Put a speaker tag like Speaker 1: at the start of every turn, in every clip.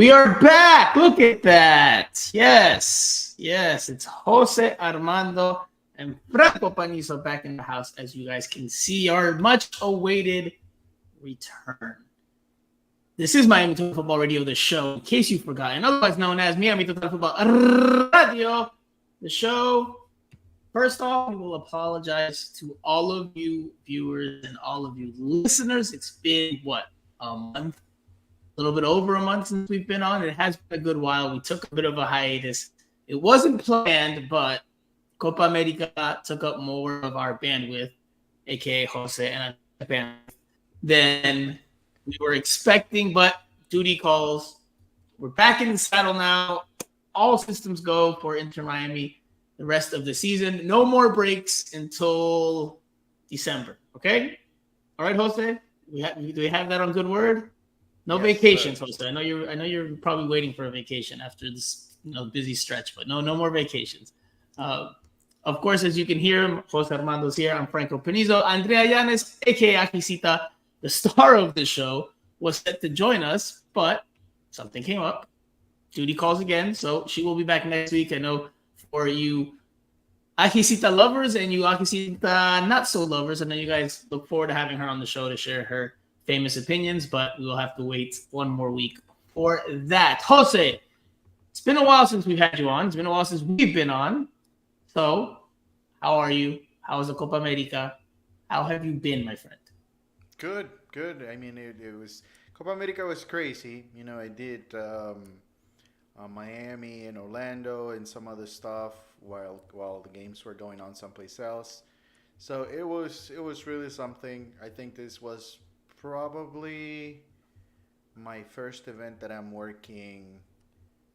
Speaker 1: We are back. Look at that. Yes. It's Jose Armando and Franco Panizo back in the house, as you guys can see, our much-awaited return. This is Miami Total Football Radio, the show, in case you've forgotten, otherwise known as Miami Total Football Radio, the show. First off, we will apologize to all of you viewers and all of you listeners. It's been, a month? A little bit over a month since we've been on. It has been a good while. We took a bit of a hiatus. It wasn't planned, but Copa America took up more of our bandwidth, aka Jose and I bandwidth, than we were expecting, but duty calls. We're back in the saddle now. All systems go for Inter Miami the rest of the season. No more breaks until December. Okay? All right, Jose? Do we have that on good word? No vacations, Jose. I know you're probably waiting for a vacation after this busy stretch, but no more vacations. Of course, as you can hear, Jose Armando's here. I'm Franco Panizo. Andrea Llanes, aka Akisita, the star of the show, was set to join us, but something came up. Duty calls again, so she will be back next week. I know for you Akisita lovers and you Akisita not so lovers, I know you guys look forward to having her on the show to share her famous opinions, but we will have to wait one more week for that. Jose, it's been a while since we've had you on. It's been a while since we've been on. So, how are you? How was the Copa America? How have you been, my friend?
Speaker 2: Good. I mean, it was Copa America was crazy. I did Miami and Orlando and some other stuff while the games were going on someplace else. So it was really something. I think this was probably my first event that I'm working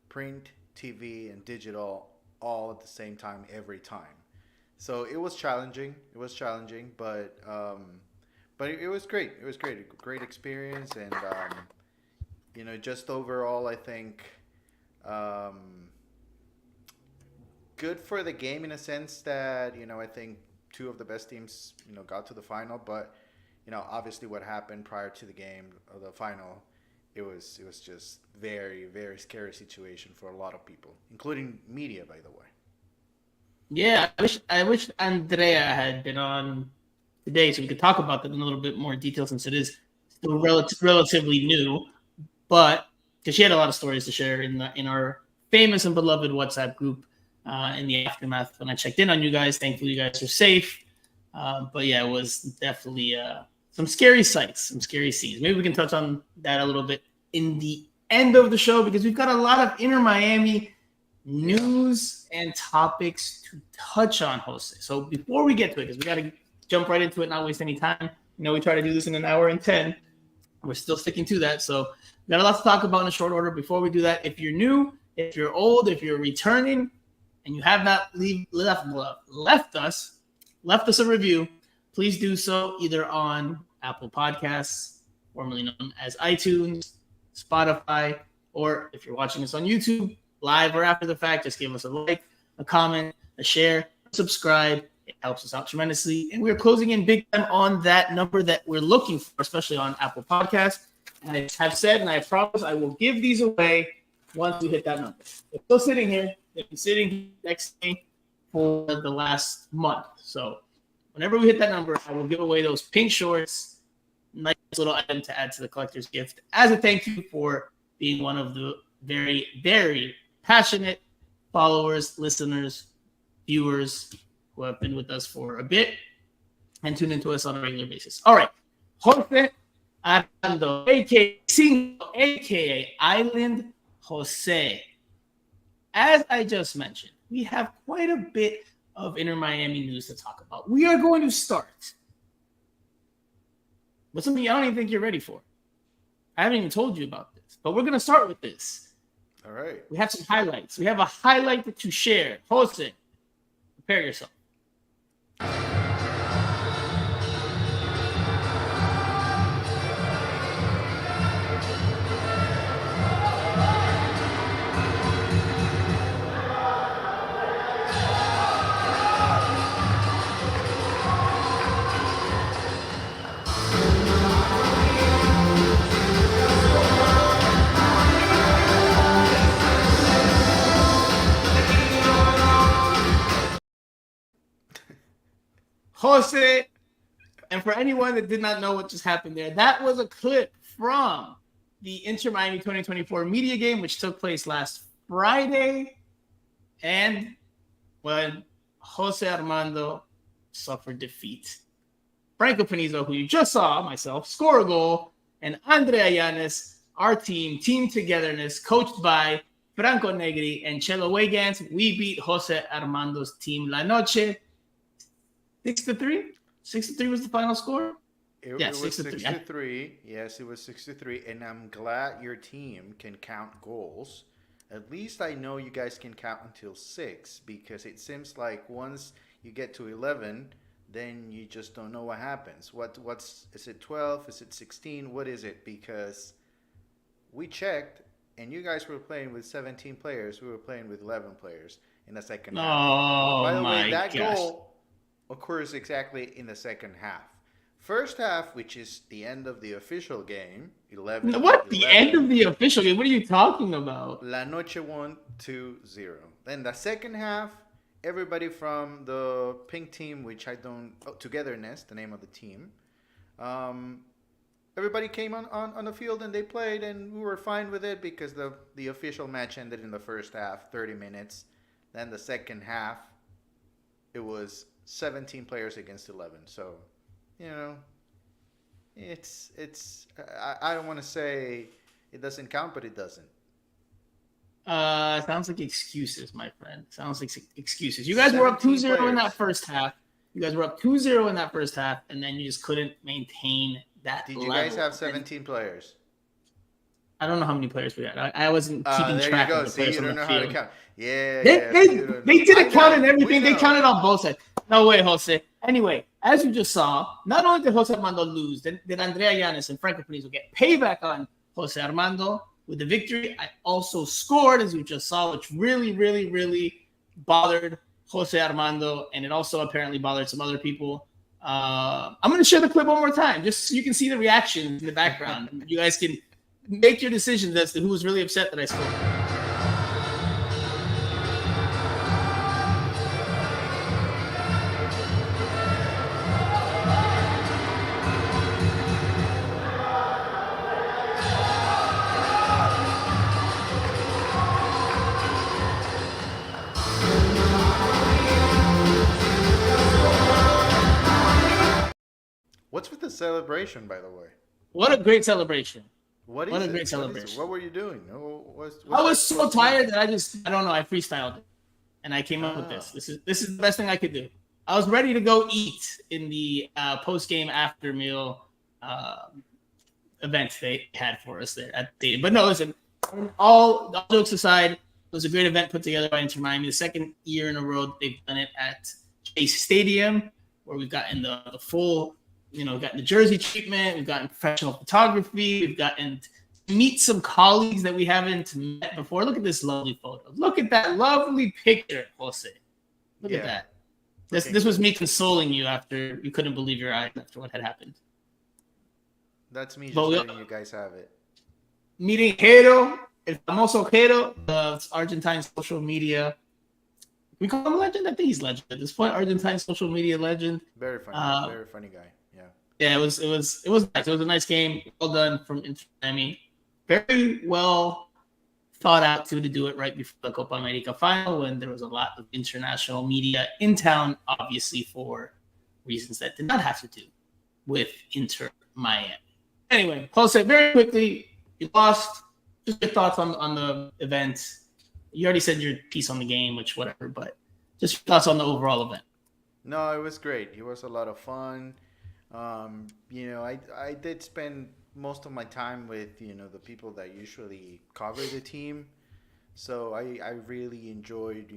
Speaker 2: print, TV, and digital all at the same time every time. So it was challenging. But it was great. It was great. A great experience, and just overall, I think good for the game in a sense that I think two of the best teams got to the final, but obviously what happened prior to the game or the final, it was just very, very scary situation for a lot of people, including media, by the way.
Speaker 1: Yeah, I wish Andrea had been on today so we could talk about that in a little bit more detail, since it is still relatively new, but because she had a lot of stories to share in our famous and beloved WhatsApp group in the aftermath when I checked in on you guys. Thankfully, you guys are safe. But yeah, it was definitely some scary sights, some scary scenes. Maybe we can touch on that a little bit in the end of the show, because we've got a lot of Inter Miami news and topics to touch on, Jose. So before we get to it, because we got to jump right into it, not waste any time. We try to do this in an hour and 10. We're still sticking to that. So we got a lot to talk about in a short order. Before we do that, if you're new, if you're old, if you're returning, and you have not left us a review, please do so either on Apple Podcasts, formerly known as iTunes, Spotify, or if you're watching us on YouTube, live or after the fact, just give us a like, a comment, a share, subscribe. It helps us out tremendously. And we're closing in big time on that number that we're looking for, especially on Apple Podcasts. And I have said, and I promise I will give these away once we hit that number. They're still sitting here. They've been sitting next to me for the last month. So whenever we hit that number, I will give away those pink shorts. Nice little item to add to the collector's gift as a thank you for being one of the very, very passionate followers, listeners, viewers who have been with us for a bit and tune into us on a regular basis. All right. Jose Armando, a.k.a. Single, a.k.a. Island Jose. As I just mentioned, we have quite a bit of Inter Miami news to talk about. We are going to start with something I don't even think you're ready for. I haven't even told you about this, but we're going to start with this.
Speaker 2: All right.
Speaker 1: We have some highlights. We have a highlight to share. Jose, prepare yourself. Jose, and for anyone that did not know what just happened there, that was a clip from the Inter Miami 2024 media game, which took place last Friday. And when Jose Armando suffered defeat. Franco Panizo, who you just saw, myself, score a goal, and Andrea Llanes, our team, Team Togetherness, coached by Franco Negri and Chelo Weigans, we beat Jose Armando's team La Noche 6-3. 6-3 was the final score? Yeah,
Speaker 2: It was
Speaker 1: 6-3.
Speaker 2: 63. Yes, it was 63. And I'm glad your team can count goals. At least I know you guys can count until six because it seems like once you get to 11, then you just don't know what happens. What's is it 12? Is it 16? What is it? Because we checked and you guys were playing with 17 players. We were playing with 11 players in the second half. By
Speaker 1: Oh
Speaker 2: the way,
Speaker 1: my
Speaker 2: that
Speaker 1: gosh.
Speaker 2: goal occurs exactly in the second half. First half, which is the end of the official game, 11 to
Speaker 1: What? The end of
Speaker 2: 11,
Speaker 1: the official game? What are you talking about?
Speaker 2: La Noche won 2-0. Then the second half, everybody from the pink team, which I don't, Togetherness, the name of the team, um, everybody came on the field and they played, and we were fine with it because the official match ended in the first half, 30 minutes. Then the second half, it was 17 players against 11. So, you know, I don't want to say it doesn't count, but it doesn't.
Speaker 1: Sounds like excuses, my friend. Sounds like excuses. You guys were up
Speaker 2: 17
Speaker 1: 2-0 in that
Speaker 2: players.
Speaker 1: first half. You guys were up 2-0 in that first half, and then you just couldn't maintain that
Speaker 2: Did you guys
Speaker 1: level.
Speaker 2: have
Speaker 1: And
Speaker 2: 17 players?
Speaker 1: I don't know how many players we had. I wasn't keeping
Speaker 2: There you
Speaker 1: track of
Speaker 2: go.
Speaker 1: the
Speaker 2: See,
Speaker 1: players
Speaker 2: you
Speaker 1: on
Speaker 2: don't
Speaker 1: the
Speaker 2: know how to
Speaker 1: field.
Speaker 2: count. Yeah,
Speaker 1: They
Speaker 2: yeah. So
Speaker 1: they
Speaker 2: you don't
Speaker 1: they
Speaker 2: know.
Speaker 1: did
Speaker 2: I
Speaker 1: a count
Speaker 2: know.
Speaker 1: and
Speaker 2: We
Speaker 1: everything. They
Speaker 2: know.
Speaker 1: counted on both sides. No way, Jose. Anyway, as you just saw, not only did Jose Armando lose, did Andrea Llanes and Franco Panizo get payback on Jose Armando with the victory. I also scored, as you just saw, which really, really, really bothered Jose Armando, and it also apparently bothered some other people. I'm going to share the clip one more time, just so you can see the reactions in the background. You guys can make your decisions as to who was really upset that I scored.
Speaker 2: What's with the celebration, by the way?
Speaker 1: What a great celebration!
Speaker 2: What
Speaker 1: What
Speaker 2: is
Speaker 1: a
Speaker 2: it?
Speaker 1: great
Speaker 2: What is it?
Speaker 1: celebration!
Speaker 2: What were you doing?
Speaker 1: I
Speaker 2: What's
Speaker 1: was
Speaker 2: that
Speaker 1: so
Speaker 2: supposed to mean?
Speaker 1: tired that I don't know. I freestyled it, and I came up with this.
Speaker 2: Ah,
Speaker 1: This is the best thing I could do. I was ready to go eat in the post game after meal uh, event they had for us there at the stadium. But no, listen. All jokes aside, it was a great event put together by Inter Miami. The second year in a row they've done it at Chase Stadium, where we've gotten the full, gotten the jersey treatment, we've gotten professional photography, we've gotten to meet some colleagues that we haven't met before. Look at this lovely photo. Look at that lovely picture, Jose. Look at
Speaker 2: yeah,
Speaker 1: that. This
Speaker 2: looking
Speaker 1: this was
Speaker 2: good.
Speaker 1: me consoling you after you couldn't believe your eyes after what had happened.
Speaker 2: That's me
Speaker 1: But
Speaker 2: just
Speaker 1: we,
Speaker 2: letting you guys have it.
Speaker 1: meeting Jero, el famoso Jero, the Argentine social media. We call him legend. I think he's legend at this point. Argentine social media legend.
Speaker 2: Very
Speaker 1: Uh,
Speaker 2: funny guy. Yeah.
Speaker 1: yeah, it was nice. It was a nice game. Well done from Inter Miami. Very well thought out to do it right before the Copa America final when there was a lot of international media in town, obviously for reasons that did not have to do with Inter Miami. Anyway, Jose, very quickly, you lost. Just your thoughts on the event. You already said your piece on the game, which whatever, but just your thoughts on the overall event.
Speaker 2: No, it was great. It was a lot of fun. I did spend most of my time with the people that usually cover the team. So I really enjoyed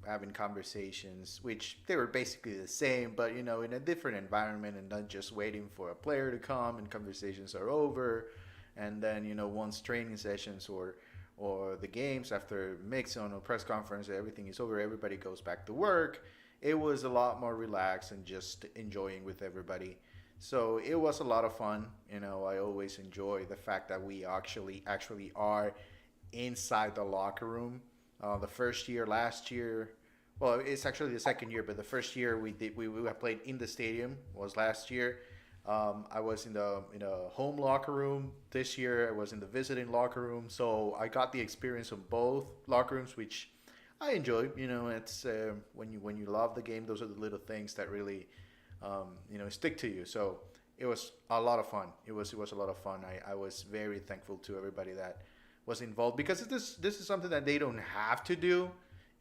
Speaker 2: having conversations, which they were basically the same, but in a different environment and not just waiting for a player to come and conversations are over, and then once training sessions or the games after mix on a press conference, everything is over, everybody goes back to work. It was a lot more relaxed and just enjoying with everybody. So it was a lot of fun. I always enjoy the fact that we actually are inside the locker room. The first year, last year, Well, it's actually the second year, but the first year we played in the stadium was last year. I was in a home locker room. This year I was in the visiting locker room, so I got the experience of both locker rooms, which I enjoy. You know, it's when you love the game, those are the little things that really stick to you. So it was a lot of fun. It was a lot of fun. I was very thankful to everybody that was involved because this is something that they don't have to do,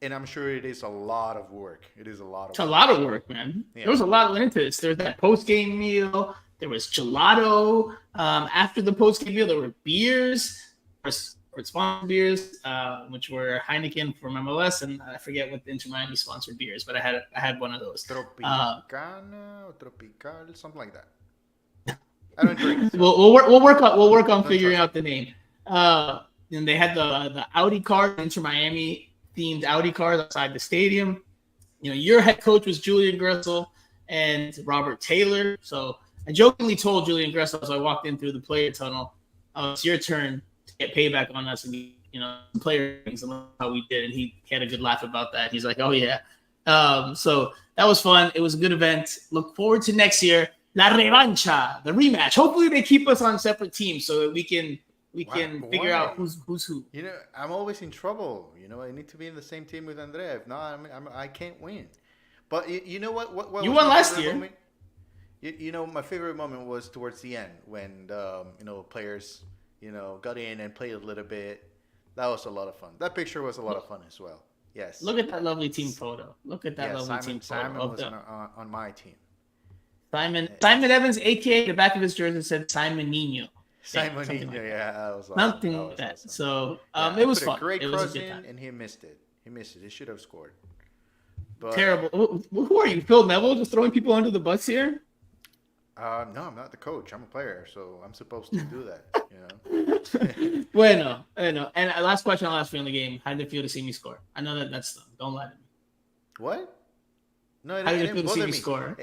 Speaker 2: and I'm sure it is a lot of work. It is a lot
Speaker 1: It's
Speaker 2: of
Speaker 1: a
Speaker 2: work.
Speaker 1: lot of work, man. There
Speaker 2: Yeah.
Speaker 1: was a lot went into this. There was that post game meal. There was gelato. After the post game meal, there were beers, or sponsored beers, which were Heineken from MLS, and I forget what the Inter Miami sponsored beers, but I had one of those. Uh,
Speaker 2: Tropicana or Tropical, something like that. I don't drink, so
Speaker 1: we'll work on
Speaker 2: don't
Speaker 1: figuring
Speaker 2: trust me.
Speaker 1: out the name. Uh, and they had the Audi cars, Inter Miami themed Audi cars outside the stadium. Your head coach was Julian Gressel and Robert Taylor. So I jokingly told Julian Gressel as I walked in through the player tunnel, "Oh, it's your turn to get payback on us and player things and how we did." And he had a good laugh about that. He's like, "Oh yeah." So that was fun. It was a good event. Look forward to next year. La revancha, the rematch. Hopefully they keep us on separate teams so that we can figure out
Speaker 2: Why?
Speaker 1: who's who.
Speaker 2: I'm always in trouble. I need to be in the same team with Andrea. If not, I can't win. But you know what
Speaker 1: You
Speaker 2: was
Speaker 1: won
Speaker 2: my
Speaker 1: last
Speaker 2: favorite
Speaker 1: year.
Speaker 2: moment? My favorite moment was towards the end when players got in and played a little bit. That was a lot of fun. That picture was a lot of fun as well. Yes.
Speaker 1: Look at that lovely team photo. Look at that
Speaker 2: Yeah,
Speaker 1: lovely team photo
Speaker 2: Simon
Speaker 1: of
Speaker 2: was
Speaker 1: the
Speaker 2: on my team.
Speaker 1: Simon Evans, aka the back of his jersey said Simon Nino. Yeah,
Speaker 2: Simon
Speaker 1: something
Speaker 2: Nino,
Speaker 1: like that.
Speaker 2: yeah, that was awesome. That
Speaker 1: Something like
Speaker 2: was
Speaker 1: that.
Speaker 2: awesome.
Speaker 1: So
Speaker 2: Yeah, I
Speaker 1: it was
Speaker 2: put a
Speaker 1: fun.
Speaker 2: great
Speaker 1: It was a
Speaker 2: cross
Speaker 1: good time.
Speaker 2: in, and he missed it. He missed it. He should have scored. But
Speaker 1: Terrible. Who are you, Phil Neville? Just throwing people under the bus here?
Speaker 2: no, I'm not the coach. I'm a player, so I'm supposed to do that.
Speaker 1: Bueno. And last question I'll ask you on the game. How did it feel to see me score? I know that's dumb. Don't lie to me.
Speaker 2: What? No,
Speaker 1: How
Speaker 2: it
Speaker 1: did it feel
Speaker 2: didn't
Speaker 1: to see
Speaker 2: bother
Speaker 1: me
Speaker 2: me.
Speaker 1: score?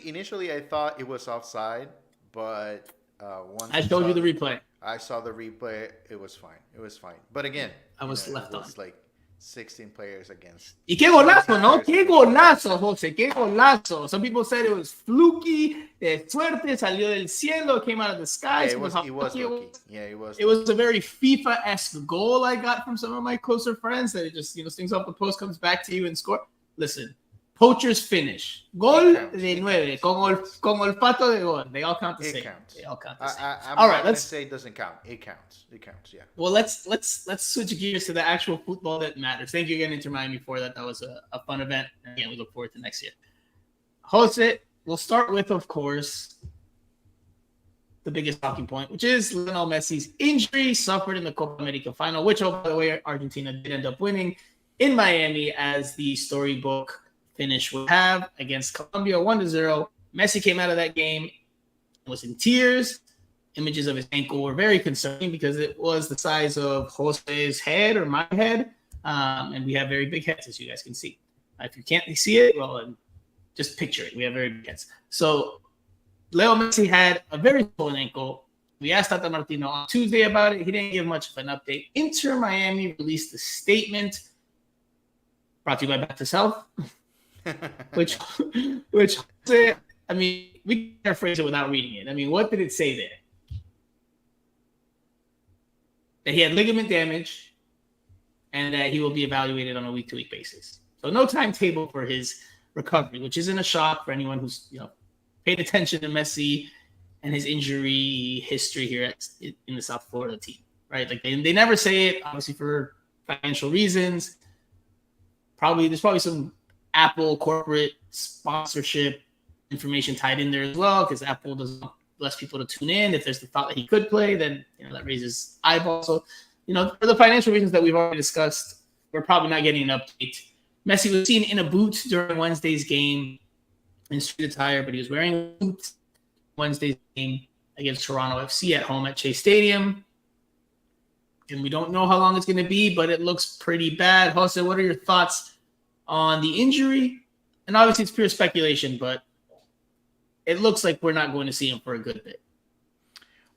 Speaker 2: Initially, I thought it was offside, but once
Speaker 1: I showed you the replay.
Speaker 2: I saw the replay, it was fine. It was fine. But again,
Speaker 1: I was
Speaker 2: it
Speaker 1: left on.
Speaker 2: was like 16 players against
Speaker 1: Y qué
Speaker 2: 17
Speaker 1: golazo, ¿no?
Speaker 2: players
Speaker 1: Qué
Speaker 2: against 11.
Speaker 1: golazo, Jose. Qué golazo. Some people said it was fluky, de suerte, salió del cielo, came out of the
Speaker 2: Yeah,
Speaker 1: skies.
Speaker 2: it
Speaker 1: Because
Speaker 2: was
Speaker 1: how
Speaker 2: it was
Speaker 1: lucky it
Speaker 2: lucky.
Speaker 1: was.
Speaker 2: Yeah, it was
Speaker 1: It was
Speaker 2: lucky.
Speaker 1: a very FIFA-esque goal I got from some of my closer friends that it just, stings off the post, comes back to you and score. Listen, poacher's finish.
Speaker 2: It
Speaker 1: Gol
Speaker 2: counts.
Speaker 1: de
Speaker 2: It
Speaker 1: nueve,
Speaker 2: counts. Yes.
Speaker 1: con olfato de gol. They all count the
Speaker 2: It
Speaker 1: same.
Speaker 2: counts.
Speaker 1: They all count the same.
Speaker 2: I'm
Speaker 1: All
Speaker 2: not
Speaker 1: right,
Speaker 2: gonna
Speaker 1: let's
Speaker 2: say it doesn't count. It counts. It counts. Yeah.
Speaker 1: well, let's switch gears to the actual football that matters. Thank you again, Inter Miami, for that. That was a fun event. And again, we look forward to next year. Jose, we'll start with, of course, the biggest talking point, which is Lionel Messi's injury suffered in the Copa America final, which, oh, by the way, Argentina did end up winning in Miami, as the storybook finish would have, against Colombia 1-0. Messi came out of that game, was in tears. Images of his ankle were very concerning because it was the size of Jose's head or my head. And we have very big heads, as you guys can see. If you can't see it, well, just picture it. We have very big heads. So Leo Messi had a very swollen ankle. We asked Tata Martino on Tuesday about it. He didn't give much of an update. Inter Miami released a statement brought to you by Back to South, which I mean, we can paraphrase it without reading it. I mean, what did it say there? That he had ligament damage and that he will be evaluated on a week-to-week basis. So no timetable for his recovery, which isn't a shock for anyone who's paid attention to Messi and his injury history here in the South Florida team, right? Like they never say it, obviously for financial reasons. There's probably some Apple corporate sponsorship information tied in there as well, because Apple doesn't want less people to tune in. If there's the thought that he could play, then that raises eyeballs. So, for the financial reasons that we've already discussed, we're probably not getting an update. Messi was seen in a boot during Wednesday's game in street attire, but he was wearing a boot Wednesday's game against Toronto FC at home at Chase Stadium. And we don't know how long it's going to be, but it looks pretty bad. Jose, what are your thoughts on the injury? And obviously it's pure speculation, but it looks like we're not going to see him for a good bit.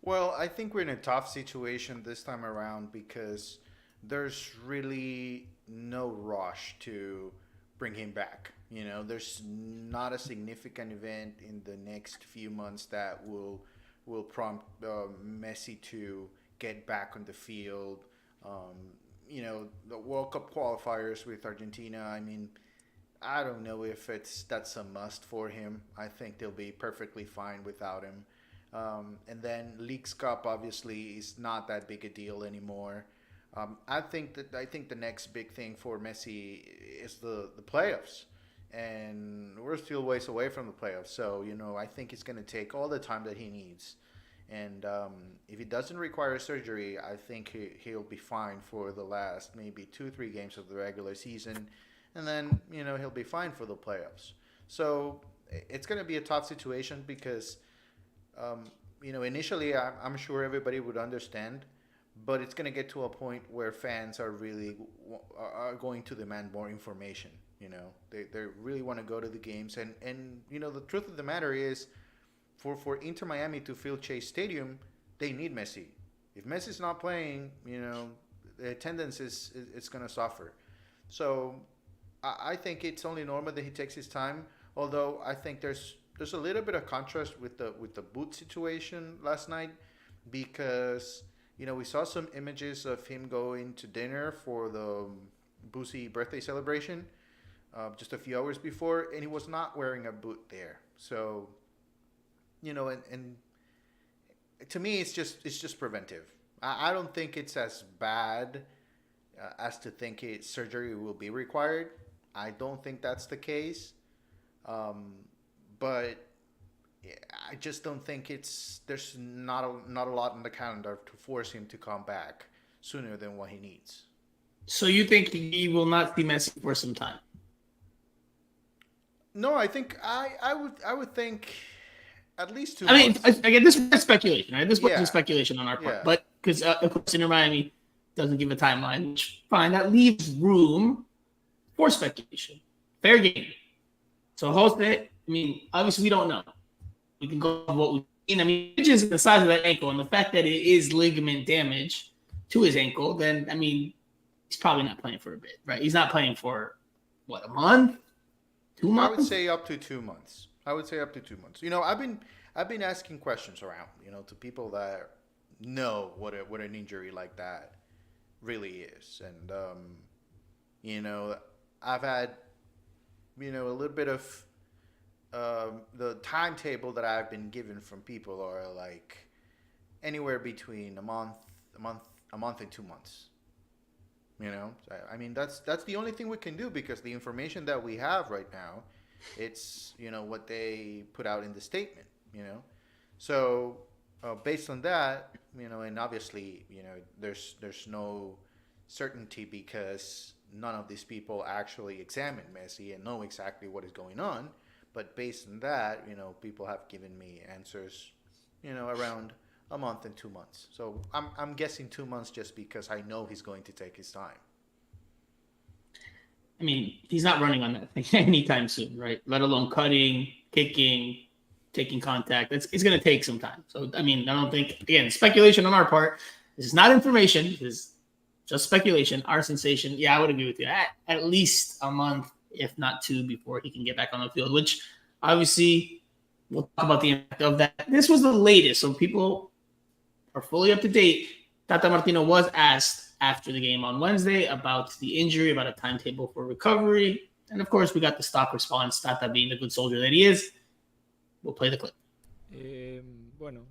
Speaker 2: Well, I think we're in a tough situation this time around because there's really no rush to bring him back. There's not a significant event in the next few months that will prompt Messi to get back on the field. The World Cup qualifiers with Argentina. I mean, I don't know if that's a must for him. I think they'll be perfectly fine without him. And then Leagues Cup obviously is not that big a deal anymore. I think the next big thing for Messi is the playoffs, and we're still ways away from the playoffs. So I think it's going to take all the time that he needs, and if he doesn't require surgery, I think he'll be fine for the last maybe 2-3 games of the regular season, and then he'll be fine for the playoffs. So it's going to be a tough situation because initially I'm sure everybody would understand, but it's going to get to a point where fans are going to demand more information. They really want to go to the games, and the truth of the matter is, for Inter Miami to fill Chase Stadium, they need Messi. If Messi's not playing, the attendance is going to suffer. So I think it's only normal that he takes his time. Although I think there's a little bit of contrast with the boot situation last night, because we saw some images of him going to dinner for the Boosie birthday celebration just a few hours before, and he was not wearing a boot there. So, and to me, it's just preventive. I don't think it's as bad as to think surgery will be required. I don't think that's the case. But I just don't think there's not a lot in the calendar to force him to come back sooner than what he needs.
Speaker 1: So you think he will not see Messi for some time?
Speaker 2: No, I think I would think at least 2
Speaker 1: I mean,
Speaker 2: months.
Speaker 1: again, this is speculation, right? This wasn't
Speaker 2: Yeah.
Speaker 1: speculation on our part,
Speaker 2: Yeah.
Speaker 1: but because of course Inter Miami doesn't give a timeline, which fine, that leaves room for speculation. Fair game. So Jose, I mean, obviously we don't know. We can go on what we've seen. I mean, just the size of that ankle and the fact that it is ligament damage to his ankle, then I mean, he's probably not playing for a bit, right? He's not playing for what, a month, 2 months?
Speaker 2: I would say up to 2 months. I've been asking questions around, to people that know what an injury like that really is, and I've had a little bit of the timetable that I've been given from people are like anywhere between a month and 2 months. I mean, that's the only thing we can do, because the information that we have right now, it's what they put out in the statement. So based on that, and obviously there's no certainty, because none of these people actually examine Messi and know exactly what is going on. But based on that, people have given me answers, around a month and 2 months. So I'm guessing 2 months, just because I know he's going to take his time.
Speaker 1: I mean, he's not running on that thing anytime soon, right? Let alone cutting, kicking, taking contact. It's going to take some time. So, I mean, I don't think, again, speculation on our part. This is not information. This is just speculation. Our sensation, yeah, I would agree with you. At least a month, if not 2, before he can get back on the field, which obviously we'll talk about the impact of that. This was the latest, so people are fully up to date. Tata Martino was asked after the game on Wednesday about the injury, about a timetable for recovery. And of course, we got the stock response, Tata being the good soldier that he is. We'll play the clip.
Speaker 3: Bueno,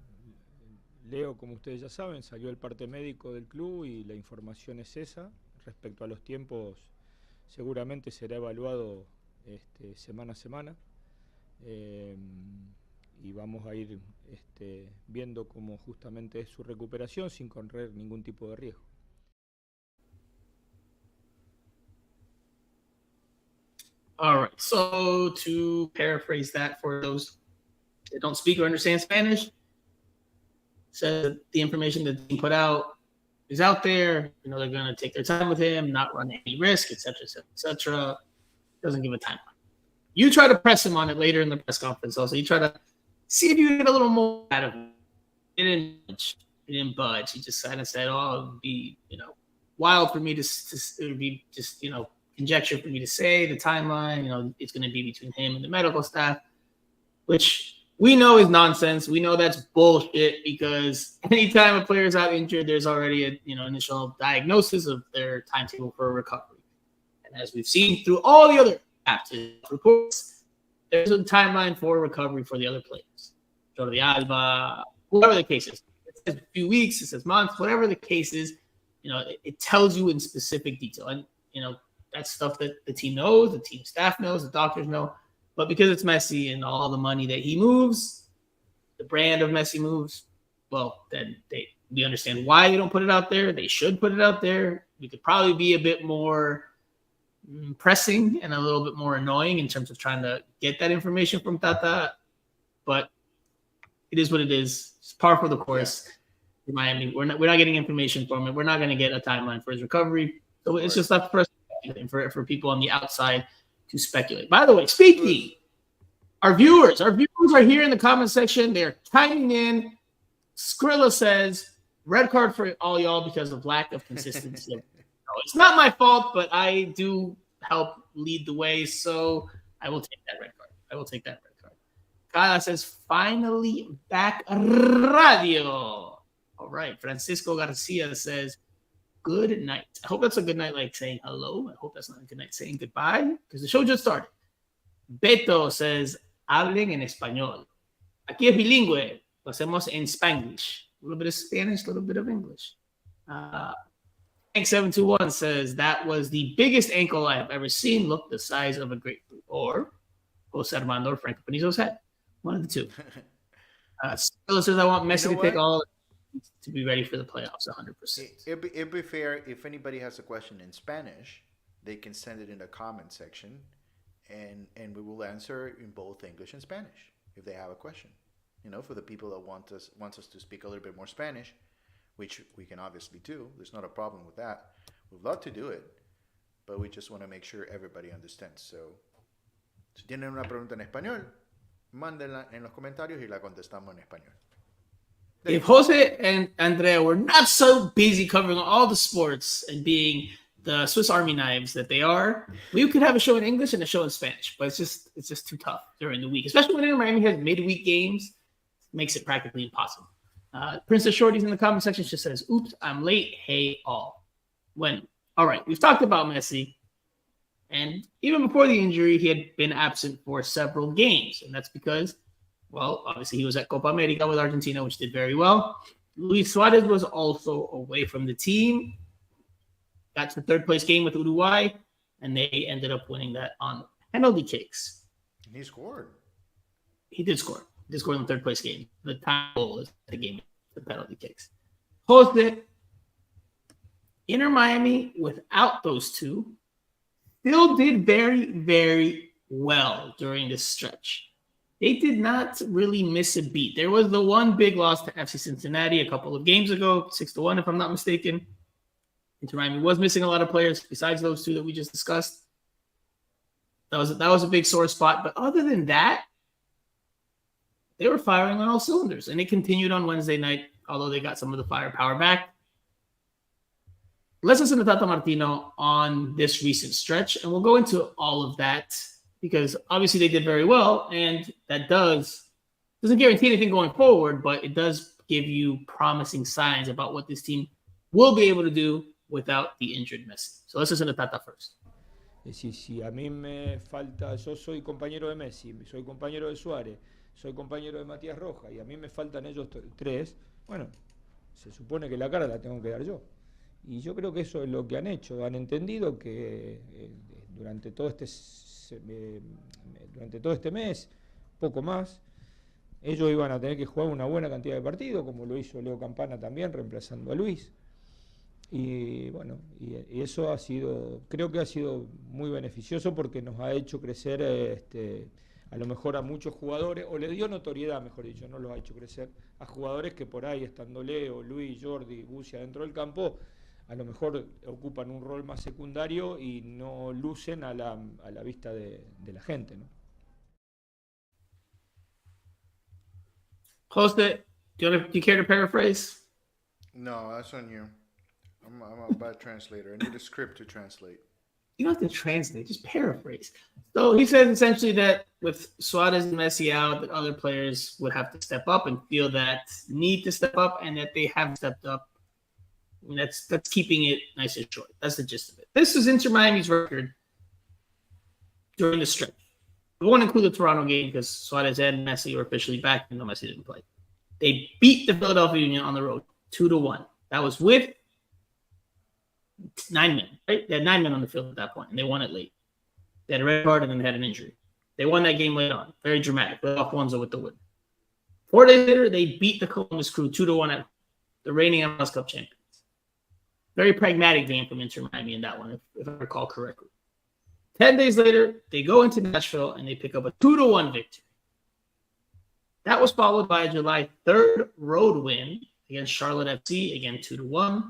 Speaker 3: Leo, como ustedes ya saben, salió el parte médico del club y la información es esa. Respecto a los tiempos, seguramente será evaluado semana a semana, y vamos a ir viendo cómo justamente es su recuperación sin correr ningún tipo de riesgo.
Speaker 1: All right, so to paraphrase that for those that don't speak or understand Spanish, says that the information that's being put out is out there. They're going to take their time with him, not run any risk, etc., etc., etc. Doesn't give a timeline. You try to press him on it later in the press conference. Also, you try to see if you can get a little more out of him. He didn't budge. He just kind of said, "Oh, it would be wild for me to it would be just conjecture for me to say. The timeline, it's going to be between him and the medical staff, which we know is nonsense. We know that's bullshit because anytime a player is out injured, there's already a initial diagnosis of their timetable for recovery. And as we've seen through all the other reports, there's a timeline for recovery for the other players. Jordi Alba, whatever the case is. It says a few weeks, it says months, whatever the case is, it tells you in specific detail. And, that's stuff that the team knows, the team staff knows, the doctors know. But because it's Messi and all the money that he moves, the brand of Messi moves, well, then we understand why they don't put it out there. They should put it out there. We could probably be a bit more pressing and a little bit more annoying in terms of trying to get that information from Tata. But it is what it is. It's par for the course. In Miami, we're not getting information from it. We're not going to get a timeline for his recovery. So it's just left for us for people on the outside to speculate. By the way, speaking, our viewers are here in the comment section. They're chiming in. Skrilla says, red card for all y'all because of lack of consistency. No, it's not my fault, but I do help lead the way, so I will take that red card. Kyle says, finally back radio. All right. Francisco Garcia says, good night. I hope that's a good night like saying hello. I hope that's not a good night saying goodbye because the show just started. Beto says, hablen en español. Aquí es bilingüe. Lo hacemos en Spanglish. A little bit of Spanish, a little bit of English. Hank721 says, that was the biggest ankle I have ever seen. Look the size of a grapefruit. Or Jose Armando or Franco Panizo's head. One of the two. Still says, I want Messi to pick all to be ready for the playoffs 100%.
Speaker 2: It'd be fair if anybody has a question in Spanish, they can send it in the comment section, and we will answer in both English and Spanish if they have a question. For the people that wants us to speak a little bit more Spanish, which we can obviously do. There's not a problem with that. We'd love to do it, but we just want to make sure everybody understands. So, si tienen una pregunta en español, mándenla en los comentarios y la contestamos en español.
Speaker 1: If Jose and Andrea were not so busy covering all the sports and being the Swiss Army knives that they are, we could have a show in English and a show in Spanish. But it's just too tough during the week, especially when Miami has midweek games. It makes it practically impossible. Princess Shorty's in the comment section. She says, "Oops, I'm late. Hey all." All right, we've talked about Messi, and even before the injury, he had been absent for several games, and that's because, well, obviously he was at Copa America with Argentina, which did very well. Luis Suarez was also away from the team. Got to the third place game with Uruguay, and they ended up winning that on penalty kicks.
Speaker 2: And he scored.
Speaker 1: He did score. He did score in the third place game. The time goal is the game, the penalty kicks. Jose, Inter Miami, without those two, still did very, very well during this stretch. They did not really miss a beat. There was the one big loss to FC Cincinnati a couple of games ago, 6-1, if I'm not mistaken. Inter Miami was missing a lot of players besides those two that we just discussed. That was a big sore spot. But other than that, they were firing on all cylinders. And it continued on Wednesday night, although they got some of the firepower back. Let's listen to Tata Martino on this recent stretch, and we'll go into all of that because obviously they did very well, and that doesn't guarantee anything going forward, but it does give you promising signs about what this team will be able to do without the injured Messi. So let's listen to Tata first.
Speaker 3: Si a mí me falta, yo soy compañero de Messi, soy compañero de Suárez, soy compañero de Matías Rojas, y a mí me faltan ellos tres, bueno, se supone que la cara la tengo que dar yo. Y yo creo que eso es lo que han hecho. Han entendido que durante todo este mes, poco más, ellos iban a tener que jugar una buena cantidad de partidos, como lo hizo Leo Campana también, reemplazando a Luis. Y bueno, y eso creo que ha sido muy beneficioso porque nos ha hecho crecer a lo mejor a muchos jugadores, o le dio notoriedad, mejor dicho, no los ha hecho crecer a jugadores que por ahí, estando Leo, Luis, Jordi, Bucia dentro del campo, a lo mejor ocupan un rol más secundario y no lucen a la vista de la gente, ¿no?
Speaker 1: Jose, do you care to paraphrase?
Speaker 2: No, that's on you. I'm a bad translator. I need a script to translate.
Speaker 1: You don't have to translate, just paraphrase. So he says essentially that with Suarez and Messi out, that other players would have to step up and feel that need to step up, and that they have stepped up. I mean, that's keeping it nice and short. That's the gist of it. This is Inter Miami's record during the stretch. We won't include the Toronto game because Suarez and Messi were officially back, even though Messi didn't play. They beat the Philadelphia Union on the road 2-1. That was with 9 men, right? They had 9 men on the field at that point, and they won it late. They had a red card and then they had an injury. They won that game late on. Very dramatic. They off Alfonso with the win. 4 days later, they beat the Columbus Crew 2-1 at the reigning MLS Cup champions. Very pragmatic game from Inter Miami in that one, if I recall correctly. 10 days later, they go into Nashville and they pick up a 2-1 victory. That was followed by a July 3rd road win against Charlotte FC, again 2-1.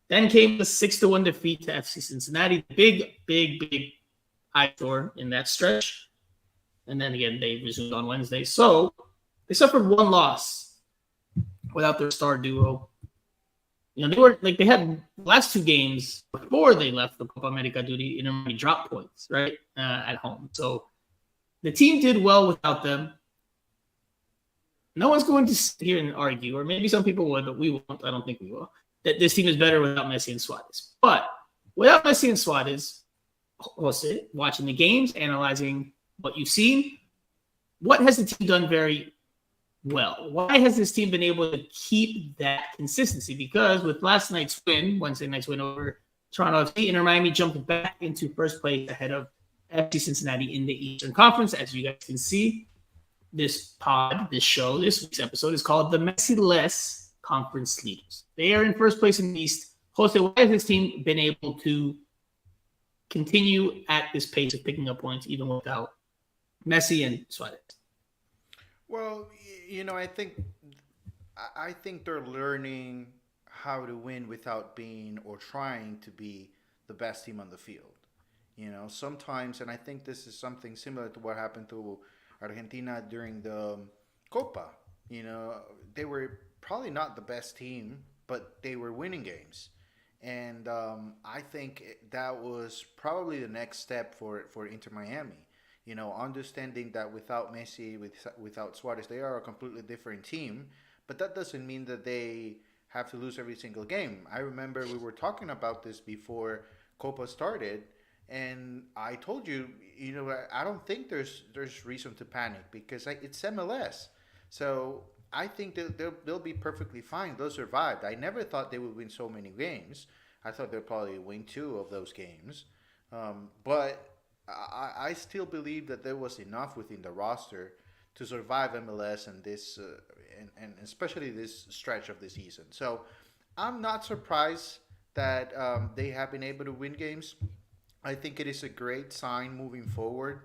Speaker 1: Then came the 6-1 defeat to FC Cincinnati. Big eyesore in that stretch. And then again, they resumed on Wednesday. So they suffered 1 loss without their star duo. You know, they had the last 2 games before they left the Copa America duty, Inter Miami drop points, right, at home. So the team did well without them. No one's going to sit here and argue, or maybe some people would, but we won't. I don't think we will, that this team is better without Messi and Suarez. But without Messi and Suarez, Jose, watching the games, analyzing what you've seen, what has the team done very well? Why has this team been able to keep that consistency? Because with last night's win, Wednesday night's win over Toronto FC, Inter Miami jumped back into first place ahead of FC Cincinnati in the Eastern Conference. As you guys can see, this week's episode is called the Messi-Less Conference Leaders. They are in first place in the East. Jose, why has this team been able to continue at this pace of picking up points even without Messi and Suarez?
Speaker 2: Well, you know, I think they're learning how to win without being or trying to be the best team on the field. You know, sometimes, and I think this is something similar to what happened to Argentina during the Copa. You know, they were probably not the best team, but they were winning games. And I think that was probably the next step for Inter Miami. You know, understanding that without Messi, without Suarez, they are a completely different team. But that doesn't mean that they have to lose every single game. I remember we were talking about this before Copa started, and I told you, you know, I don't think there's reason to panic because it's MLS. So I think they'll be perfectly fine. They'll survive. I never thought they would win so many games. I thought they'd probably win 2 of those games. But I still believe that there was enough within the roster to survive MLS and this, and especially this stretch of the season. So I'm not surprised that they have been able to win games. I think it is a great sign moving forward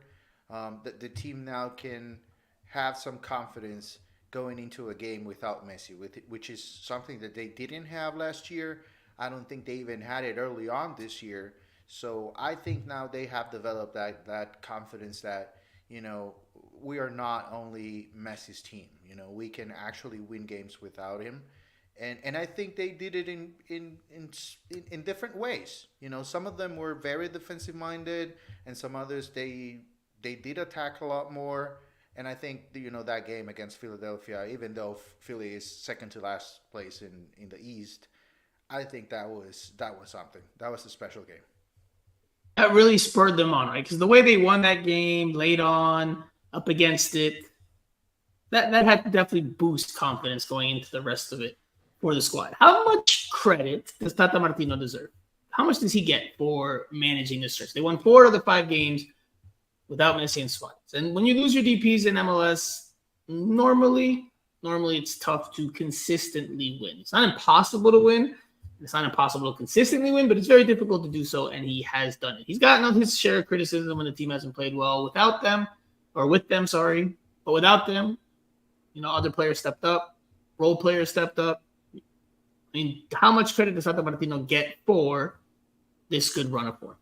Speaker 2: that the team now can have some confidence going into a game without Messi, which is something that they didn't have last year. I don't think they even had it early on this year. So I think now they have developed that confidence that, you know, we are not only Messi's team. You know, we can actually win games without him. And I think they did it in different ways. You know, some of them were very defensive minded, and some others they did attack a lot more. And I think, you know, that game against Philadelphia, even though Philly is second to last place in the East, I think that was something. That was a special game.
Speaker 1: That really spurred them on, right? Because the way they won that game late on, up against it, that had to definitely boost confidence going into the rest of it for the squad. How much credit does Tata Martino deserve? How much does he get for managing this stretch? They won 4 of the 5 games without Messi and Suarez. And when you lose your DPs in MLS, normally it's tough to consistently win. It's not impossible to win. It's not impossible to consistently win, but it's very difficult to do so, and he has done it. He's gotten his share of criticism when the team hasn't played well without them, or with them, sorry. But without them, you know, other players stepped up, role players stepped up. I mean, how much credit does Tata Martino get for this good run of form?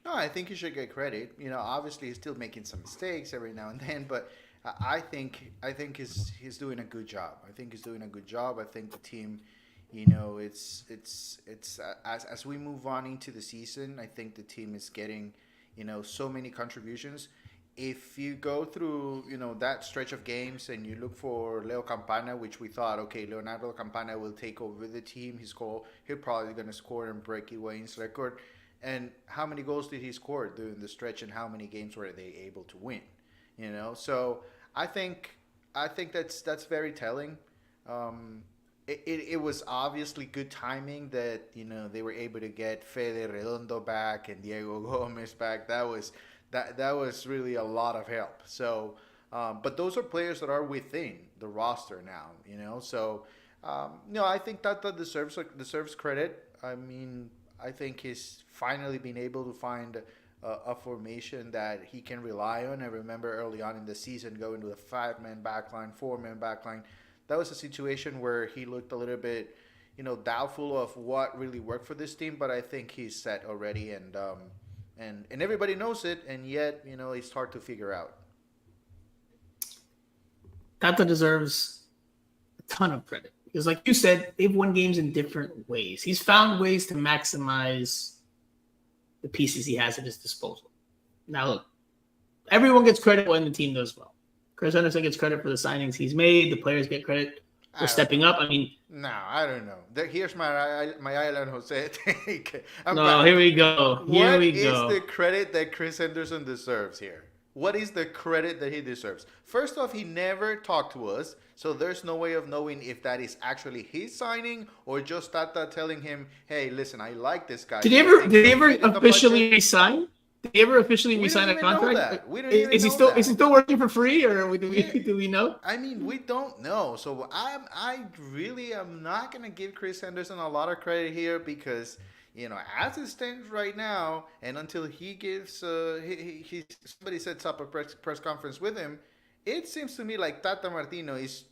Speaker 2: No, I think he should get credit. You know, obviously he's still making some mistakes every now and then, but I think he's doing a good job. I think he's doing a good job. I think the team It's as we move on into the season, I think the team is getting, so many contributions. If you go through, that stretch of games and you look for Leo Campana, which we thought, okay, Leonardo Campana will take over the team. He's probably going to score and break Higuain's record. And how many goals did he score during the stretch, and how many games were they able to win? So I think that's very telling. It was obviously good timing that they were able to get Fede Redondo back and Diego Gomez back. That was really a lot of help. So, but those are players that are within the roster now. So I think that deserves credit. I mean, I think he's finally been able to find a formation that he can rely on. I remember early on in the season going to a 5-man backline, 4-man backline. That was a situation where he looked a little bit, doubtful of what really worked for this team. But I think he's set already, and everybody knows it, and yet it's hard to figure out.
Speaker 1: Tata deserves a ton of credit because, like you said, they've won games in different ways. He's found ways to maximize the pieces he has at his disposal. Now, look, everyone gets credit when the team does well. Chris Henderson gets credit for the signings he's made. The players get credit for stepping up. I mean,
Speaker 2: no, I don't know. Here's my island, Jose.
Speaker 1: Here we go.
Speaker 2: What is the credit that Chris Henderson deserves here? What is the credit that he deserves? First off, he never talked to us, so there's no way of knowing if that is actually his signing or just Tata telling him, "Hey, listen, I like this guy."
Speaker 1: Did he ever officially resign? Did he ever officially resign a contract? Is he still working for free, or do we know?
Speaker 2: I mean, we don't know. So I really am not gonna give Chris Henderson a lot of credit here because as it stands right now, and until he gives somebody sets up a press conference with him, it seems to me like Tata Martino is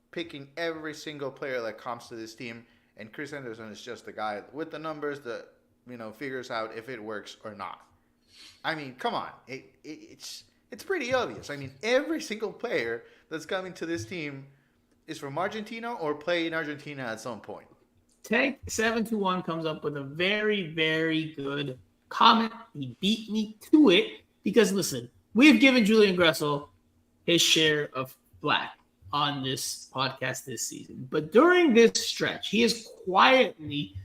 Speaker 2: picking every single player that comes to this team, and Chris Henderson is just the guy with the numbers that figures out if it works or not. I mean, come on. It's pretty obvious. I mean, every single player that's coming to this team is from Argentina or play in Argentina at some point.
Speaker 1: Tank721 comes up with a very, very good comment. He beat me to it because, listen, we've given Julian Gressel his share of flack on this podcast this season. But during this stretch, he has quietly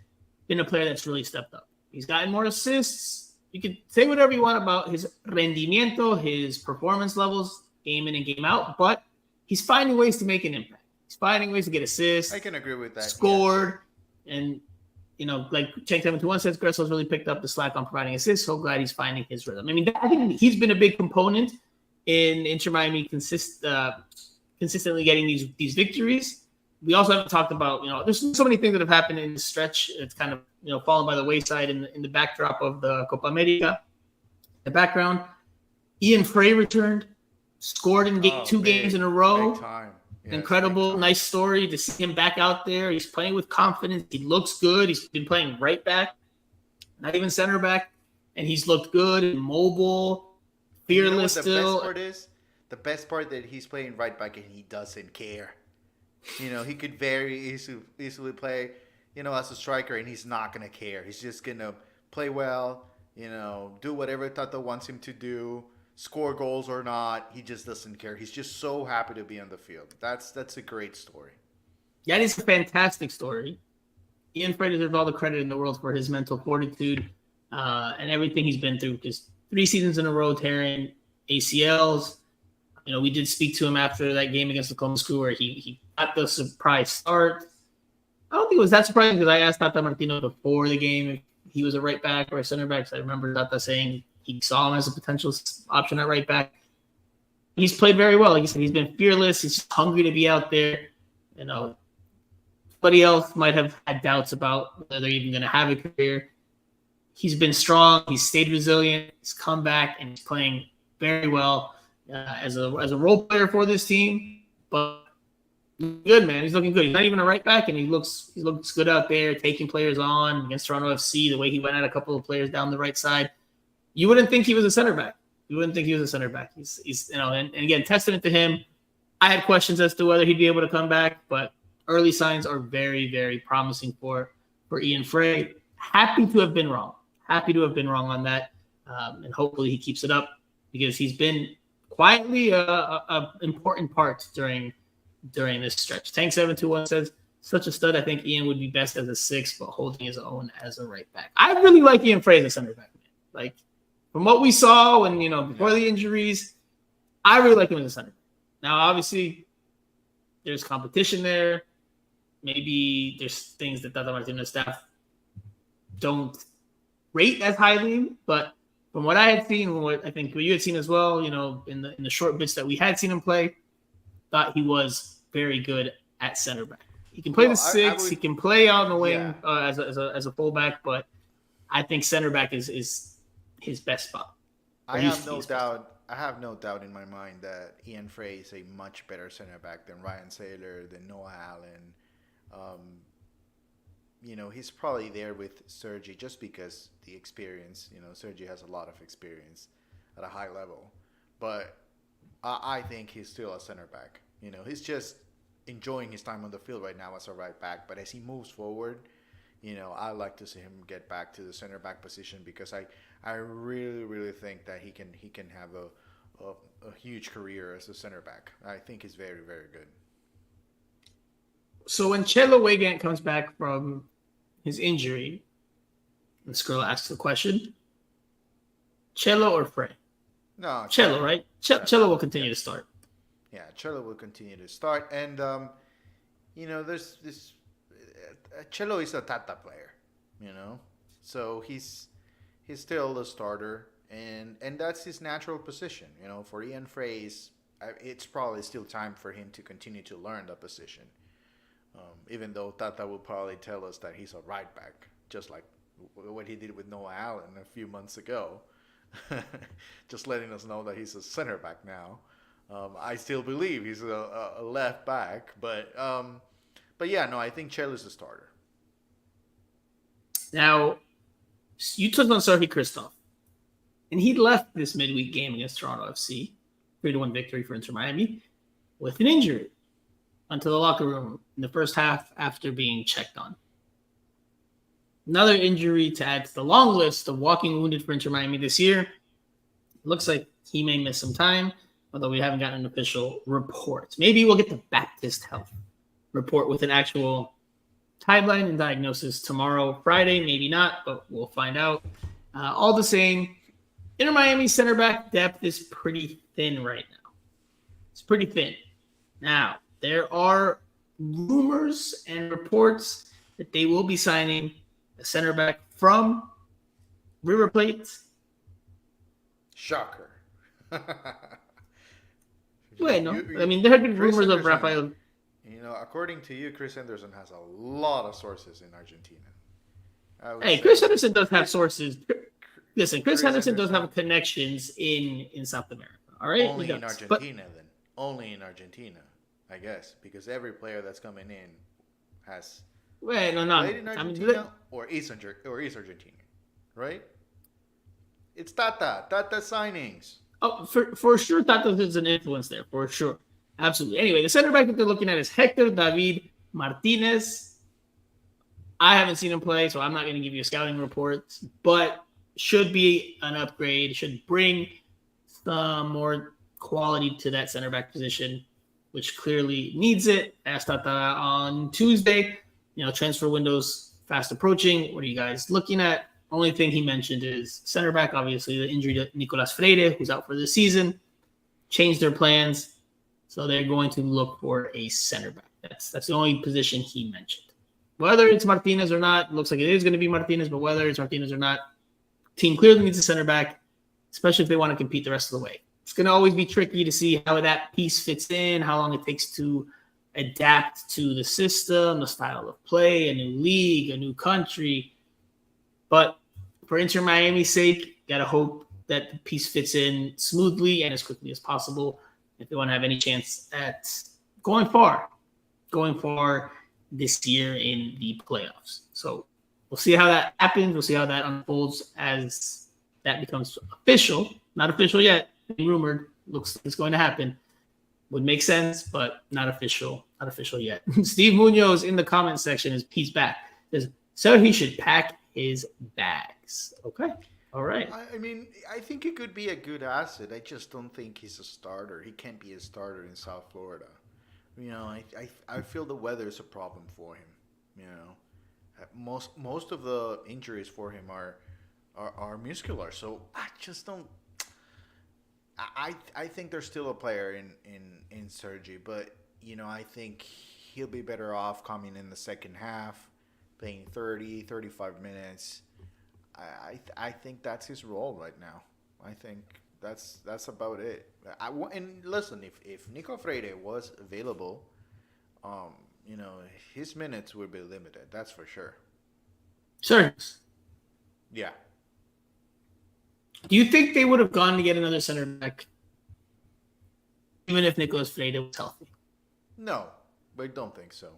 Speaker 1: been a player that's really stepped up. He's gotten more assists. You can say whatever you want about his rendimiento, his performance levels, game in and game out, but he's finding ways to make an impact. He's finding ways to get assists.
Speaker 2: I can agree with that.
Speaker 1: Scored. Yes. And, like Tank721 says, Gressel's really picked up the slack on providing assists. So glad he's finding his rhythm. I mean, I think he's been a big component in Inter Miami consistently getting these victories. We also haven't talked about, there's so many things that have happened in the stretch. It's kind of, fallen by the wayside in the backdrop of the Copa America. The background, Ian Frey returned, scored in two games in a row.
Speaker 2: Big time. Yes,
Speaker 1: incredible, nice story to see him back out there. He's playing with confidence. He looks good. He's been playing right back, not even center back, and he's looked good and mobile, fearless still.
Speaker 2: The best part that he's playing right back and he doesn't care. He could very easily play, as a striker, and he's not going to care. He's just going to play well, do whatever Tata wants him to do, score goals or not. He just doesn't care. He's just so happy to be on the field. That's a great story.
Speaker 1: That is a fantastic story. Ian Frey deserves all the credit in the world for his mental fortitude and everything he's been through. Just 3 seasons in a row tearing ACLs. We did speak to him after that game against Oklahoma School where he got the surprise start. I don't think it was that surprising because I asked Tata Martino before the game if he was a right back or a center back. So I remember Tata saying he saw him as a potential option at right back. He's played very well. Like you said, he's been fearless. He's hungry to be out there. Somebody else might have had doubts about whether they're even going to have a career. He's been strong. He's stayed resilient. He's come back and he's playing very well. As a role player for this team, but good, man. He's looking good. He's not even a right back, and he looks good out there, taking players on against Toronto FC. The way he went at a couple of players down the right side, you wouldn't think he was a center back. He's and again, testament to him. I had questions as to whether he'd be able to come back, but early signs are very, very promising for Ian Frey. Happy to have been wrong. Happy to have been wrong on that. And hopefully he keeps it up because he's been quietly a important part during this stretch. Tank721 says, such a stud. I think Ian would be best as a 6, but holding his own as a right back. I really like Ian Frey as a center back, man. Like, from what we saw when, before the injuries, I really like him as a center back. Now, obviously, there's competition there. Maybe there's things that Tata Martino's staff don't rate as highly, but from what I had seen, what I think what you had seen as well, in the short bits that we had seen him play, thought he was very good at center back. He can play the 6. He can play out on the wing as a fullback, but I think center back is his best spot.
Speaker 2: I have no doubt in my mind that Ian Frey is a much better center back than Ryan Saylor, than Noah Allen. He's probably there with Sergi just because the experience. Sergi has a lot of experience at a high level, but I think he's still a center back. He's just enjoying his time on the field right now as a right back. But as he moves forward, I like to see him get back to the center back position because I really, really think that he can have a huge career as a center back. I think he's very, very good.
Speaker 1: So when Chelo Weigand comes back from his injury, this girl asks the question, Chelo or Frey?
Speaker 2: No,
Speaker 1: Chelo, right? Chelo will continue to start.
Speaker 2: Yeah, Chelo will continue to start. And, there's this... Chelo is a Tata player, So he's still a starter. And that's his natural position. For Ian Frey, it's probably still time for him to continue to learn the position. Even though Tata will probably tell us that he's a right back, just like what he did with Noah Allen a few months ago. Just letting us know that he's a center back now. I still believe he's a left back, but yeah, no, I think Chelo's the starter.
Speaker 1: Now, you touched on Sergei Kristoff, and he left this midweek game against Toronto FC, 3-1 victory for Inter Miami, with an injury onto the locker room in the first half after being checked on. Another injury to add to the long list of walking wounded for Inter Miami this year. It looks like he may miss some time, although we haven't gotten an official report. Maybe we'll get the Baptist Health report with an actual timeline and diagnosis tomorrow, Friday. Maybe not, but we'll find out. All the same, Inter Miami center back depth is pretty thin right now. It's pretty thin. Now, there are rumors and reports that they will be signing a center back from River Plate.
Speaker 2: Shocker.
Speaker 1: Wait, no. There have been rumors of Rafael.
Speaker 2: According to you, Chris Henderson has a lot of sources in Argentina.
Speaker 1: Hey, Chris Henderson does have sources. Listen, Chris Henderson does have connections in South America. All right?
Speaker 2: Only in Argentina, then. Only in Argentina, I guess, because every player that's coming in has played in Argentina or is Argentina, right? It's Tata signings.
Speaker 1: Oh, for sure, Tata is an influence there, for sure. Absolutely. Anyway, the center back that they're looking at is Hector David Martinez. I haven't seen him play, so I'm not going to give you a scouting report, but should be an upgrade, should bring some more quality to that center back position, which clearly needs it. Asked Tata on Tuesday, transfer windows fast approaching. What are you guys looking at? Only thing he mentioned is center back. Obviously, the injury to Nicolas Freire, who's out for the season, changed their plans. So they're going to look for a center back. That's the only position he mentioned. Whether it's Martinez or not, looks like it is going to be Martinez, but whether it's Martinez or not, team clearly needs a center back, especially if they want to compete the rest of the way. It's going to always be tricky to see how that piece fits in, how long it takes to adapt to the system, the style of play, a new league, a new country. But for Inter Miami's sake, got to hope that the piece fits in smoothly and as quickly as possible if they want to have any chance at going far this year in the playoffs. So we'll see how that happens. We'll see how that unfolds as that becomes official. Not official yet, rumored. Looks like it's going to happen. would make sense, but not official. Not official yet. Steve Munoz in the comment section he's back. Says, so he should pack his bags. Okay. All right.
Speaker 2: I mean, I think he could be a good asset. I just don't think he's a starter. He can't be a starter in South Florida. You know, I feel the weather is a problem for him. You know, most of the injuries for him are muscular. So I just don't. I think there's still a player in Sergi, but you know, I think he'll be better off coming in the second half, playing 30, 35 minutes. I think that's his role right now. I think that's about it. And listen, if Nico Freire was available, you know, his minutes would be limited. That's for sure.
Speaker 1: Sure.
Speaker 2: Yeah.
Speaker 1: Do you think they would have gone to get another center back, even if Nicolas Freire was healthy?
Speaker 2: No, I don't think so.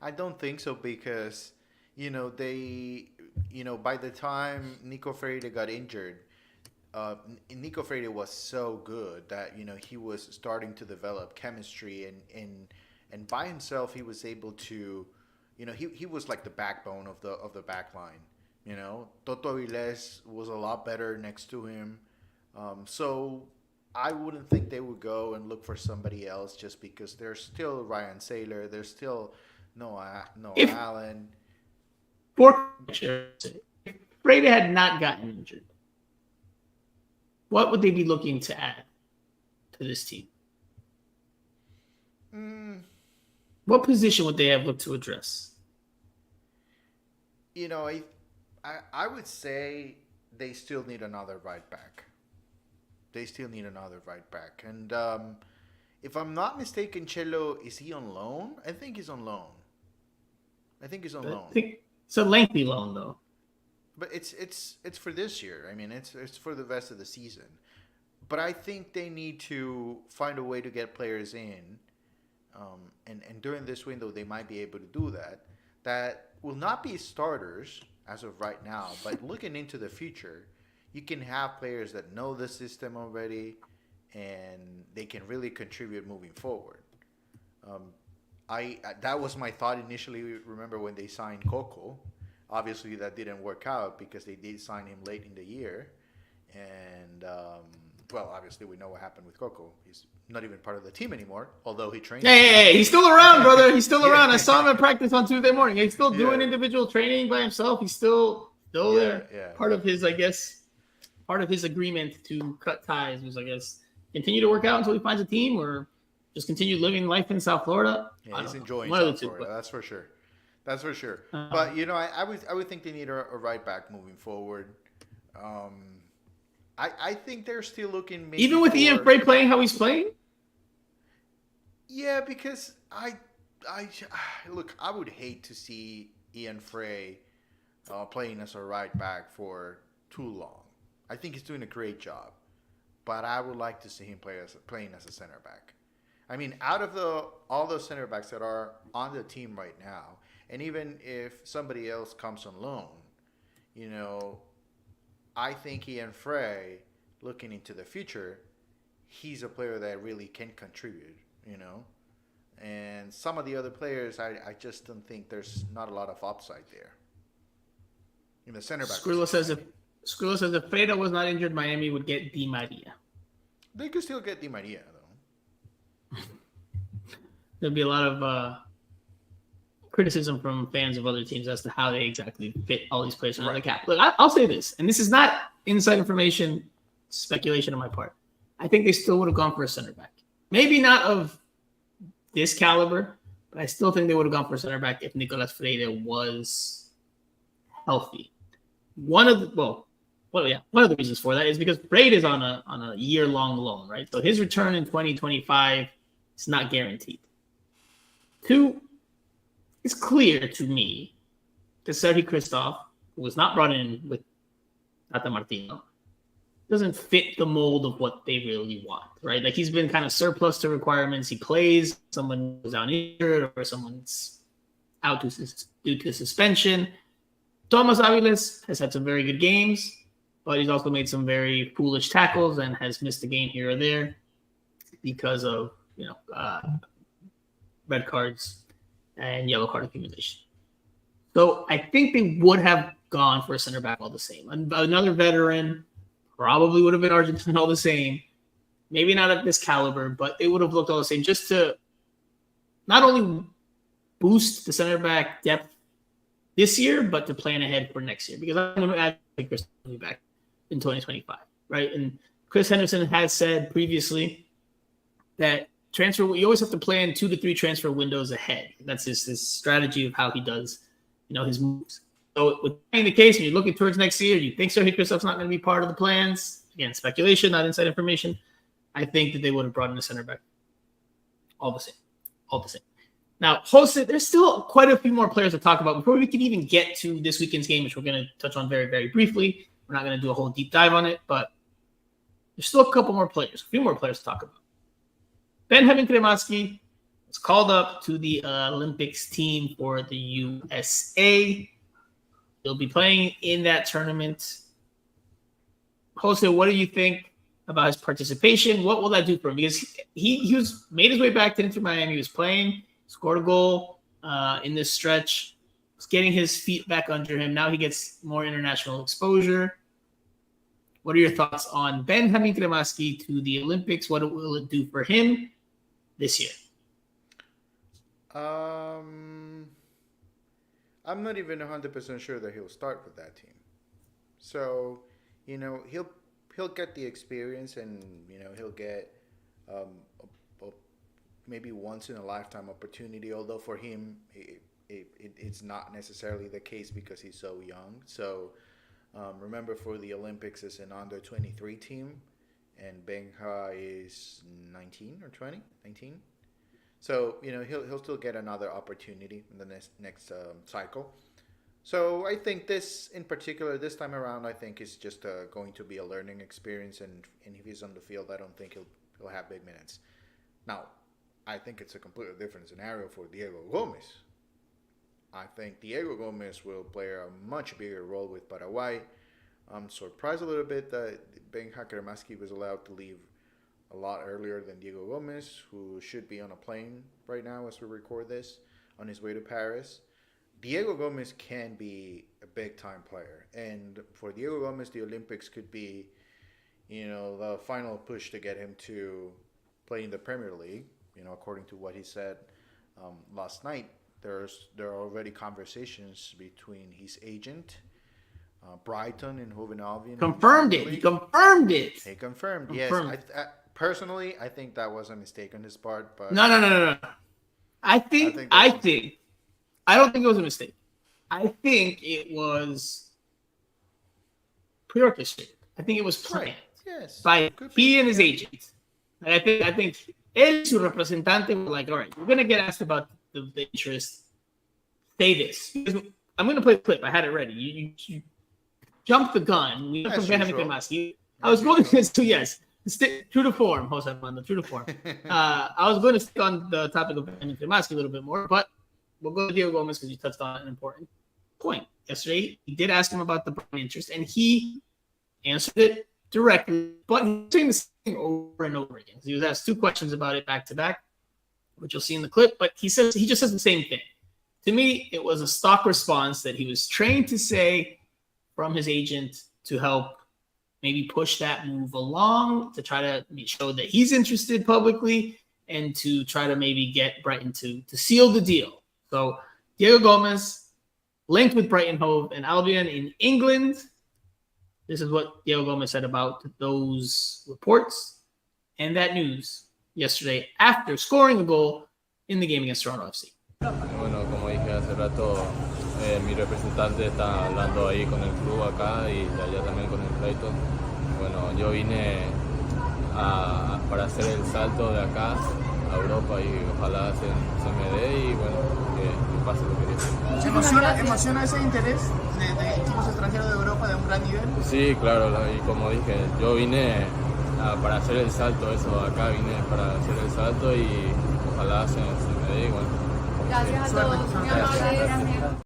Speaker 2: I don't think so because, you know, by the time Nico Freire got injured, Nico Freire was so good that, you know, he was starting to develop chemistry and by himself he was able to, you know, he was like the backbone of the back line. You know, Toto Aviles was a lot better next to him. So I wouldn't think they would go and look for somebody else just because there's still Ryan Saylor, there's still Noah Allen.
Speaker 1: If Freire had not gotten injured, what would they be looking to add to this team? What position would they have looked to address?
Speaker 2: You know, I would say they still need another right back. And if I'm not mistaken, Cello, is he on loan? I think he's on loan. I think
Speaker 1: It's a lengthy loan, though.
Speaker 2: But it's for this year. I mean, it's for the rest of the season. But I think they need to find a way to get players in. And during this window, they might be able to do that. That will not be starters as of right now, but looking into the future, you can have players that know the system already, and they can really contribute moving forward. That was my thought initially. Remember when they signed Coco? Obviously, that didn't work out because they did sign him late in the year, and well, obviously we know what happened with Coco. He's not even part of the team anymore, although he trains.
Speaker 1: Hey, he's still around, brother. He's still around. I saw him at practice on Tuesday morning. He's still doing individual training by himself. He's still there.
Speaker 2: Yeah.
Speaker 1: Part of his agreement to cut ties was, I guess, continue to work out until he finds a team, or just continue living life in South Florida.
Speaker 2: Yeah, he's enjoying South Florida. That's for sure. But you know, I would think they need a right back moving forward. I think they're still looking. Maybe
Speaker 1: even with Ian Frey playing how he's playing.
Speaker 2: Yeah, because I would hate to see Ian Frey playing as a right back for too long. I think he's doing a great job, but I would like to see him playing as a center back. I mean, out of all the center backs that are on the team right now, and even if somebody else comes on loan, you know, I think Ian Frey, looking into the future, he's a player that really can contribute, you know. And some of the other players, I just don't think there's not a lot of upside there. In the center back.
Speaker 1: Skrullo says if Freire was not injured, Miami would get Di Maria.
Speaker 2: They could still get Di Maria, though.
Speaker 1: There'll be a lot of criticism from fans of other teams as to how they exactly fit all these players under the cap. Look, I'll say this, and this is not inside information, speculation on my part. I think they still would have gone for a center back. Maybe not of this caliber, but I still think they would have gone for a center back if Nicolas Freire was healthy. One of the reasons for that is because Freire is on a year-long loan, right? So his return in 2025 is not guaranteed. Two, it's clear to me that Sergi Christoph, who was not brought in with Tata Martino, doesn't fit the mold of what they really want, right? Like, he's been kind of surplus to requirements. He plays, someone goes down injured, or someone's out due to suspension. Thomas Aviles has had some very good games, but he's also made some very foolish tackles and has missed a game here or there because of red cards and yellow card accumulation. So I think they would have gone for a center back all the same. Another veteran probably would have been Argentine all the same. Maybe not at this caliber, but they would have looked all the same just to not only boost the center back depth this year, but to plan ahead for next year. Because I'm going to add Chris Henderson back in 2025, right? And Chris Henderson has said previously that you always have to plan 2 to 3 transfer windows ahead. That's his strategy of how he does, his moves. So with being the case, when you're looking towards next year, you think Sergio Christop's not going to be part of the plans. Again, speculation, not inside information. I think that they would have brought in a center back. All the same. Now, Jose, there's still quite a few more players to talk about before we can even get to this weekend's game, which we're going to touch on very, very briefly. We're not going to do a whole deep dive on it, but there's still a few more players to talk about. Benjamin Kremaski was called up to the Olympics team for the USA. He'll be playing in that tournament. Jose, what do you think about his participation? What will that do for him? Because he was made his way back to Inter Miami. He was playing, scored a goal in this stretch. Was getting his feet back under him. Now he gets more international exposure. What are your thoughts on Benjamin Kremaski to the Olympics? What will it do for him this year?
Speaker 2: I'm not even 100% sure that he'll start with that team. So, he'll get the experience, and he'll get maybe once in a lifetime opportunity. Although for him, it's not necessarily the case because he's so young. So remember, for the Olympics, it's an under 23 team, and Benja is 19 or 20, 19. So he'll still get another opportunity in the next cycle. So I think this time around, I think is just going to be a learning experience, and if he's on the field, I don't think he'll have big minutes. Now, I think it's a completely different scenario for Diego Gomez. I think Diego Gomez will play a much bigger role with Paraguay. I'm surprised a little bit that Benja Kremaski was allowed to leave a lot earlier than Diego Gomez, who should be on a plane right now as we record this, on his way to Paris. Diego Gomez can be a big-time player. And for Diego Gomez, the Olympics could be, the final push to get him to play in the Premier League. According to what he said last night, there are already conversations between his agent, Brighton and Hove Albion.
Speaker 1: Confirmed it. He confirmed it.
Speaker 2: He confirmed. Yes. Personally, I think that was a mistake on his part. But
Speaker 1: No. I don't think it was a mistake. I think it was pre-orchestrated. I think it was planned.
Speaker 2: Yes.
Speaker 1: By he and his agent. And I think él, su representante, were like, all right, we're going to get asked about the interest. Say this. I'm going to play the clip. I had it ready. You jumped the gun. We from Benjamin Kremaski. I was going to, yes, true to form, Jose Armando, true to form. I was going to stick on the topic of Benjamin Kremaski a little bit more, but we'll go to Diego Gomez because you touched on an important point. Yesterday, he did ask him about the brand interest, and he answered it directly, but he's saying the same thing over and over again. He was asked 2 questions about it back to back, which you'll see in the clip, but he just says the same thing. To me, it was a stock response that he was trained to say from his agent to help maybe push that move along, to try to show that he's interested publicly, and to try to maybe get Brighton to seal the deal. So Diego Gomez linked with Brighton Hove and Albion in England. This is what Diego Gomez said about those reports and that news yesterday after scoring a goal in the game against Toronto FC.
Speaker 4: Bueno, como dije hace rato, mi representante está hablando ahí con el club acá y de allá también con el Brighton. Bueno, yo vine para hacer el salto de acá a Europa y ojalá se me dé y bueno, que pase lo que Dios.
Speaker 5: ¿Se emociona ese interés de equipos extranjeros de Europa de un gran nivel?
Speaker 4: Sí, claro, y como dije, yo vine para hacer el salto, eso, acá vine para hacer el salto y ojalá se me dé y bueno.
Speaker 6: Gracias a todos, muy amables.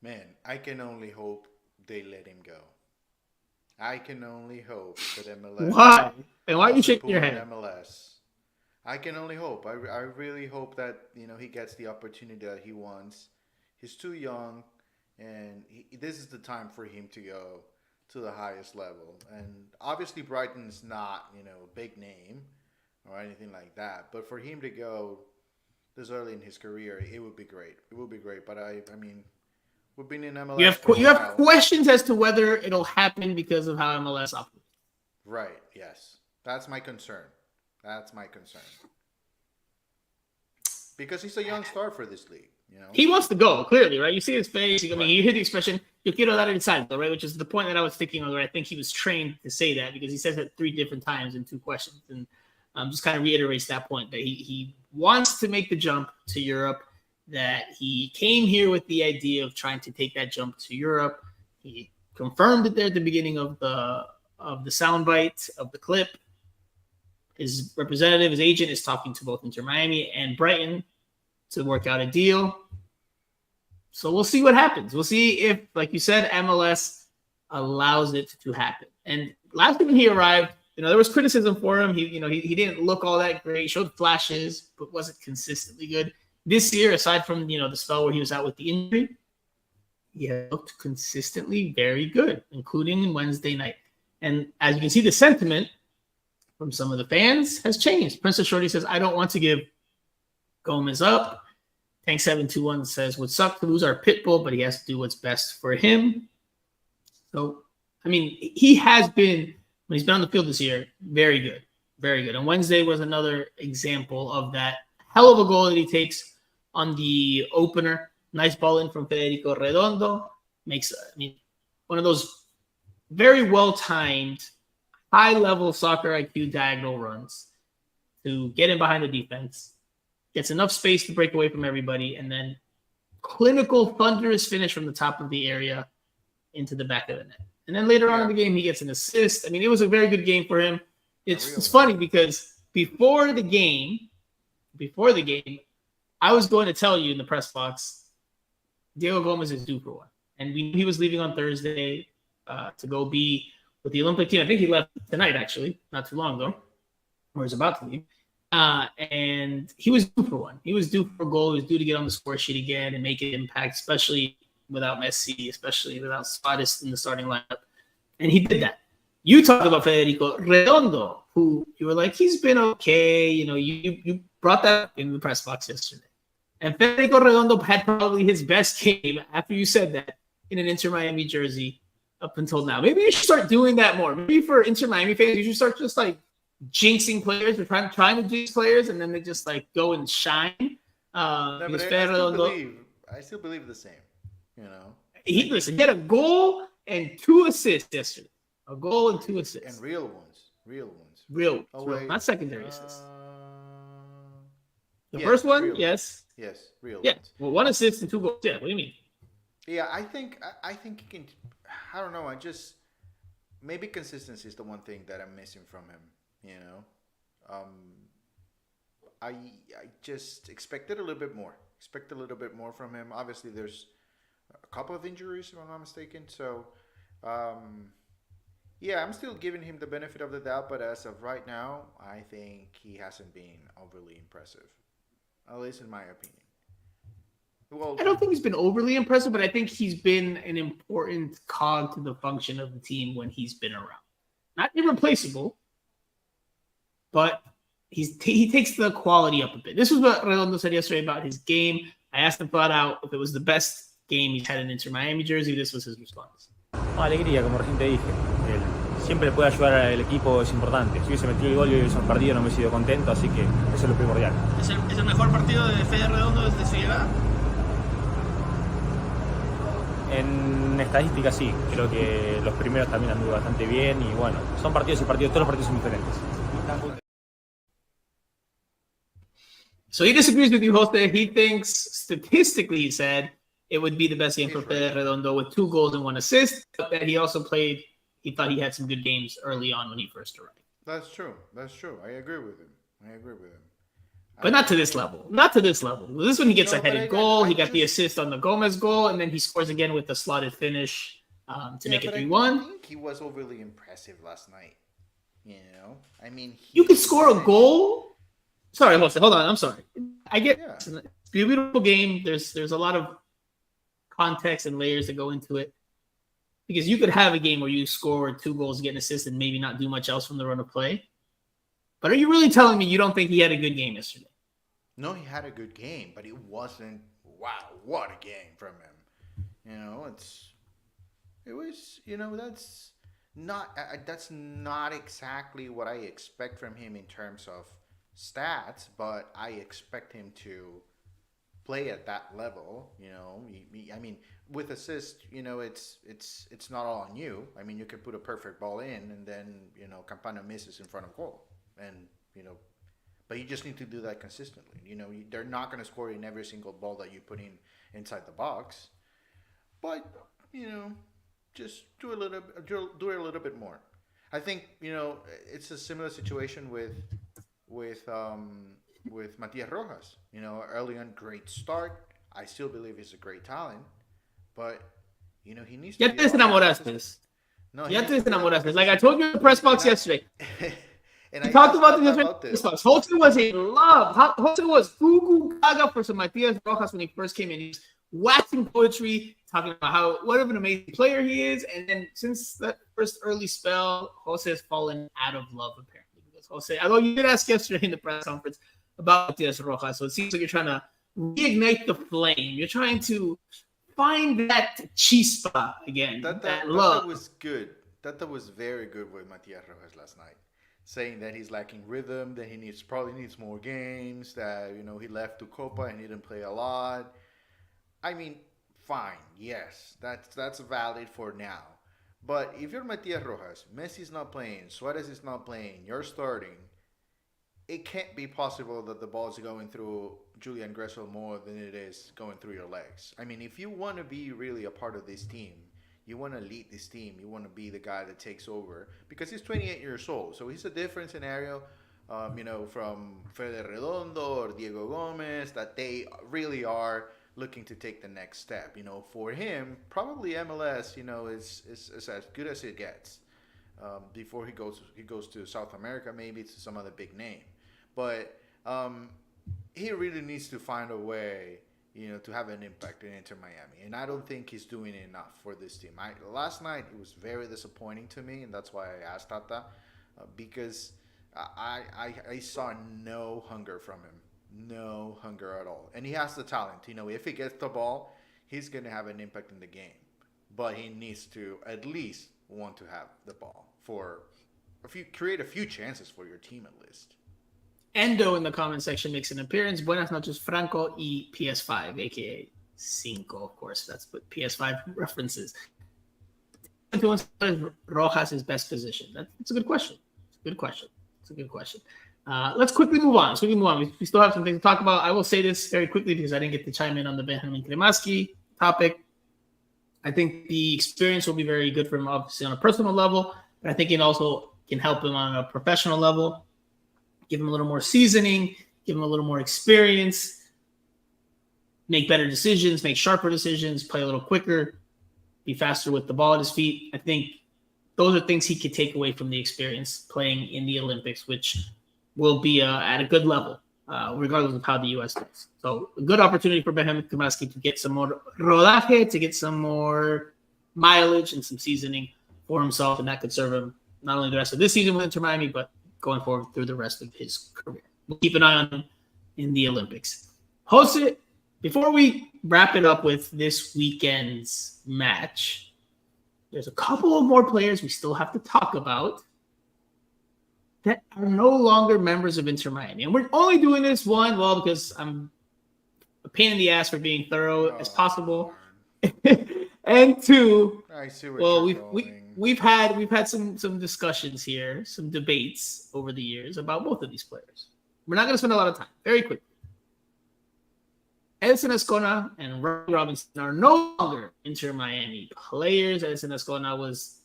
Speaker 2: Man, I can only hope they let him go. I can only hope that MLS.
Speaker 1: Why? And why are you shaking your head?
Speaker 2: MLS I can only hope. I really hope that he gets the opportunity that he wants. He's too young, and this is the time for him to go to the highest level. And obviously, Brighton's not a big name or anything like that. But for him to go this early in his career, it would be great. It would be great. But I mean, we've been in MLS.
Speaker 1: You have questions as to whether it'll happen because of how MLS operates.
Speaker 2: Right. Yes, that's my concern. That's my concern. Because he's a young star for this league.
Speaker 1: He wants to go, clearly, right? You see his face. I mean, you hear the expression, yo quiero dar el salto, right? Which is the point that I was thinking of, where I think he was trained to say that, because he says it 3 different times in 2 questions. And just kind of reiterates that point, that he wants to make the jump to Europe, that he came here with the idea of trying to take that jump to Europe. He confirmed it there at the beginning of the soundbite of the clip. His representative, his agent, is talking to both Inter Miami and Brighton to work out a deal. So we'll see what happens. We'll see if, like you said, MLS allows it to happen. And last time he arrived, there was criticism for him. He didn't look all that great. Showed flashes, but wasn't consistently good. This year, aside from the spell where he was out with the injury, he looked consistently very good, including Wednesday night. And as you can see, the sentiment from some of the fans has changed. Princess Shorty says, I don't want to give Gomez up. Tank 721 says, would suck to lose our pit bull, but he has to do what's best for him. So, I mean, he has been, when he's been on the field this year, very good. Very good. And Wednesday was another example of that. Hell of a goal that he takes on the opener. Nice ball in from Federico Redondo. Makes, one of those very well-timed, high-level soccer IQ diagonal runs to get in behind the defense. Gets enough space to break away from everybody, and then clinical, thunderous finish from the top of the area into the back of the net. And then later on in the game, he gets an assist. I mean, it was a very good game for him. It's funny because before the game, I was going to tell you in the press box, Diego Gomez is due for one. And we knew he was leaving on Thursday to go be with the Olympic team. I think he left tonight, actually, not too long ago, or he's about to leave. And he was due for one. He was due for a goal. He was due to get on the score sheet again and make an impact, especially without Messi, especially without Suarez in the starting lineup. And he did that. You talked about Federico Redondo, who you were like, he's been okay. You brought that up in the press box yesterday. And Federico Redondo had probably his best game after you said that in an Inter Miami jersey up until now. Maybe you should start doing that more. Maybe for Inter Miami fans, you should start just like jinxing players or trying to jinx players, and then they just like go and shine.
Speaker 2: I still believe the same.
Speaker 1: He had a goal and 2 assists yesterday. A goal and 2 assists.
Speaker 2: And real ones.
Speaker 1: Real, not secondary assists. The first one, yes.
Speaker 2: Yes, real
Speaker 1: ones. Well, 1 assist and 2 goals. Yeah, what do you mean? Yeah,
Speaker 2: I think he can. I don't know. Maybe consistency is the one thing that I'm missing from him. I just expected a little bit more. From him. Obviously, there's a couple of injuries, if I'm not mistaken. So, I'm still giving him the benefit of the doubt. But as of right now, I think he hasn't been overly impressive, at least in my opinion. Well,
Speaker 1: I don't think he's been overly impressive, but I think he's been an important cog to the function of the team when he's been around. Not irreplaceable, but he takes the quality up a bit. This was what Redondo said yesterday about his game. I asked him flat out if it was the best game he's had in Inter Miami jersey. This was his response.
Speaker 7: Alegría, como recién te dije. Él siempre puede ayudar al equipo, es importante. Si hubiese metido el gol y hubiese perdido, no me hubiese sido contento, así que eso es lo primordial.
Speaker 5: ¿Es el mejor partido de Fede Redondo desde su llegada?
Speaker 7: En estadística sí, creo que los primeros también anduvo bastante bien y bueno, son partidos y partidos, todos los partidos son diferentes.
Speaker 1: So he disagrees with you, Jose. He thinks, statistically, he said, it would be the best game for Fede Redondo with 2 goals and 1 assist, but that he also played, he thought he had some good games early on when he first arrived.
Speaker 2: That's true. I agree with him.
Speaker 1: But not to this level. This one he gets a headed goal. He got the assist on the Gomez goal, and then he scores again with the slotted finish to make it 3-1.
Speaker 2: I think he was overly impressive last night. I mean,
Speaker 1: you could score a goal Sorry, Jose. Hold on. I'm sorry. I get
Speaker 2: Yeah.
Speaker 1: it's a beautiful game. There's a lot of context and layers that go into it. Because you could have a game where you score 2 goals, get an assist, and maybe not do much else from the run of play. But are you really telling me you don't think he had a good game yesterday?
Speaker 2: No, he had a good game, but it wasn't. Wow, what a game from him! It was. That's not exactly what I expect from him in terms of stats, but I expect him to play at that level. I mean, with assist, it's not all on you. I mean, you can put a perfect ball in, and then Campana misses in front of goal, and but you just need to do that consistently. They're not going to score in every single ball that you put in inside the box, but just do a little bit more. I think it's a similar situation with Matias Rojas. Early on, great start. I still believe he's a great talent, but he needs to.
Speaker 1: Ya te enamoraste.
Speaker 2: No,
Speaker 1: Ya te enamoraste. Like I told you in the press box yesterday.
Speaker 2: And
Speaker 1: We
Speaker 2: I
Speaker 1: talked
Speaker 2: asked
Speaker 1: about
Speaker 2: Tata
Speaker 1: this. Jose was in love. Jose was goo gaga for some Matias Rojas when he first came in. He was waxing poetry, talking about what an amazing player he is. And then since that first early spell, Jose has fallen out of love, apparently. Because Jose, although you did ask yesterday in the press conference about Matias Rojas, so it seems like you're trying to reignite the flame. You're trying to find that chispa again, that love.
Speaker 2: That was good. That was very good with Matias Rojas last night. Saying that he's lacking rhythm, that he probably needs more games, that he left to Copa and he didn't play a lot. I mean, fine, yes, that's valid for now. But if you're Matias Rojas, Messi's not playing, Suarez is not playing, you're starting. It can't be possible that the ball is going through Julian Gressel more than it is going through your legs. I mean, if you want to be really a part of this team, you want to lead this team. You want to be the guy that takes over because he's 28 years old. So he's a different scenario, from Fede Redondo or Diego Gomez, that they really are looking to take the next step. For him, probably MLS, is as good as it gets. Before he goes to South America, maybe to some other big name. But he really needs to find a way to have an impact in Inter Miami. And I don't think he's doing enough for this team. Last night, it was very disappointing to me, and that's why I asked Tata, because I saw no hunger from him. No hunger at all. And he has the talent. If he gets the ball, he's going to have an impact in the game. But he needs to at least want to have the ball create a few chances for your team at least.
Speaker 1: Endo in the comment section makes an appearance. Buenas noches, Franco y PS5, aka Cinco, of course. That's what PS5 references. Rojas' best position. That's a good question. It's a good question. Let's quickly move on. We still have some things to talk about. I will say this very quickly because I didn't get to chime in on the Benjamin Kremaski topic. I think the experience will be very good for him, obviously, on a personal level, but I think it also can help him on a professional level. Give him a little more seasoning, give him a little more experience, make better decisions, make sharper decisions, play a little quicker, be faster with the ball at his feet. I think those are things he could take away from the experience playing in the Olympics, which will be at a good level, regardless of how the U.S. does. So a good opportunity for Benjamin Kremaski to get some more rodaje, to get some more mileage and some seasoning for himself, and that could serve him not only the rest of this season with Inter Miami, but going forward through the rest of his career. We'll keep an eye on him in the Olympics. Jose, before we wrap it up with this weekend's match, there's a couple of more players we still have to talk about that are no longer members of Inter Miami. And we're only doing this, because I'm a pain in the ass for being thorough as possible. And two,
Speaker 2: I see what
Speaker 1: we've had some discussions here, some debates over the years about both of these players. We're not going to spend a lot of time. Very quickly. Edson Escona and Robbie Robinson are no longer Inter Miami players. Edson Escona was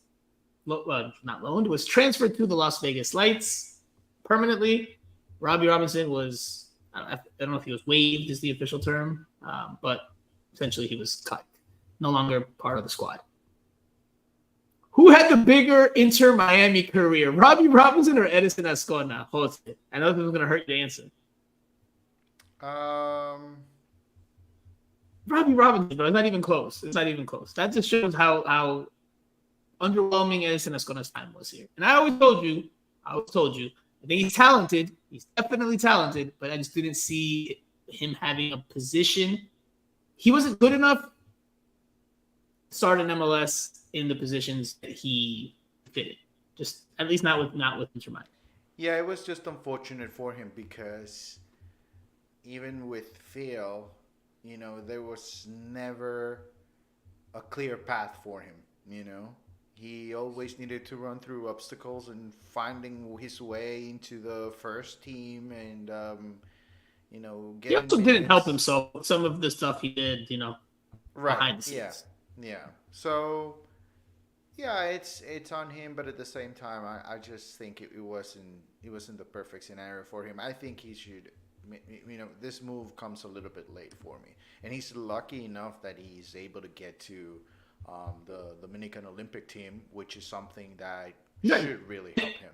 Speaker 1: not loaned, was transferred to the Las Vegas Lights permanently. Robbie Robinson was, I don't know if he was waived is the official term, but essentially he was cut. No longer part of the squad. Who had the bigger Inter Miami career, Robbie Robinson or Edison Escona? Jose, I know this is going to hurt you to answer. Robbie Robinson, bro. It's not even close. It's not even close. That just shows how underwhelming Edison Escona's time was here. And I always told you, I think he's talented. He's definitely talented, but I just didn't see him having a position. He wasn't good enough to start an MLS in the positions that he fitted. Just at least not with Inter Miami.
Speaker 2: Yeah, it was just unfortunate for him because even with Phil, there was never a clear path for him. He always needed to run through obstacles and finding his way into the first team and
Speaker 1: He also didn't help himself with some of the stuff he did, behind the scenes.
Speaker 2: Yeah. So yeah, it's on him, but at the same time, I just think it wasn't the perfect scenario for him. I think he should. This move comes a little bit late for me, and he's lucky enough that he's able to get to the Dominican Olympic team, which is something that should really help him.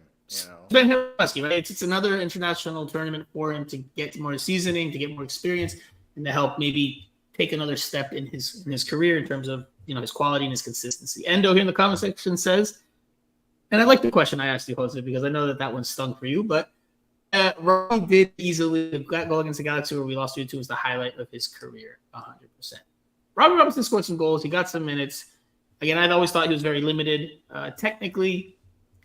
Speaker 1: Right? It's another international tournament for him to get more seasoning, to get more experience, and to help maybe take another step in his career in terms of his quality and his consistency. Endo here in the comment section says, and I like the question I asked you, Jose, because I know that one stung for you, but Robbie did easily that goal against the Galaxy where we lost 2-2 was the highlight of his career, 100%. Robbie Robinson scored some goals. He got some minutes. Again, I'd always thought he was very limited technically.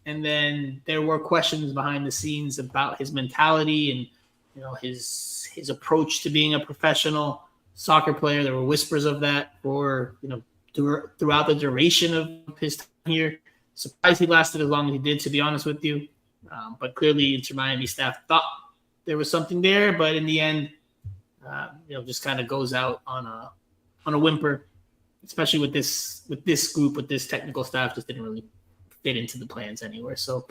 Speaker 1: And then there were questions behind the scenes about his mentality and his approach to being a professional soccer player. There were whispers of that for throughout the duration of his time here. Surprised he lasted as long as he did, to be honest with you. But clearly, Inter Miami staff thought there was something there, but in the end, just kind of goes out on a whimper. Especially with this group, with this technical staff, just didn't really fit into the plans anywhere. So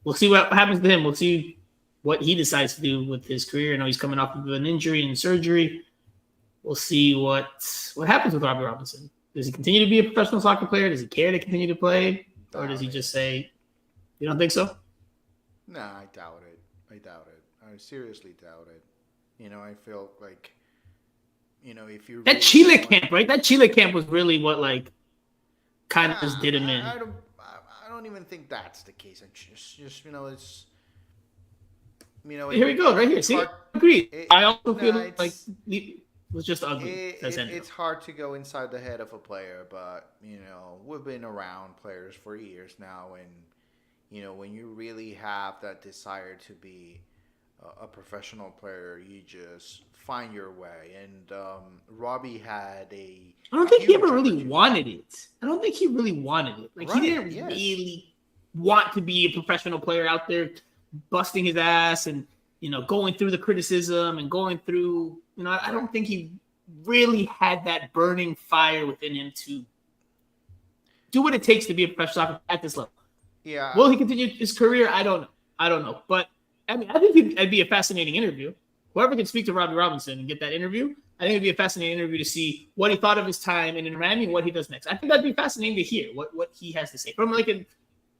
Speaker 1: we'll see what happens to him. We'll see what he decides to do with his career. I know he's coming off of an injury and surgery. We'll see what happens with Robbie Robinson. Does he continue to be a professional soccer player? Does he care to continue to play? Or does he just say, you don't think so?
Speaker 2: No, I doubt it. I seriously doubt it. I feel like, if you
Speaker 1: that Chile camp, right? That Chile camp was really what kind of just did him in.
Speaker 2: I don't even think that's the case. It's just it's.
Speaker 1: Here we go, right here. See, agreed. I also feel like it was just ugly.
Speaker 2: It's hard to go inside the head of a player, but we've been around players for years now, and when you really have that desire to be a professional player, you just find your way. And Robbie had
Speaker 1: I don't think he ever really wanted it. Like he didn't really want to be a professional player out there busting his ass and going through the criticism and going through I don't think he really had that burning fire within him to do what it takes to be a professional soccer at this level.
Speaker 2: Yeah.
Speaker 1: Will he continue his career? I don't know. But I think it'd be a fascinating interview. Whoever can speak to Robbie Robinson and get that interview, I think it'd be a fascinating interview to see what he thought of his time in Inter Miami and what he does next. I think that'd be fascinating to hear what he has to say from an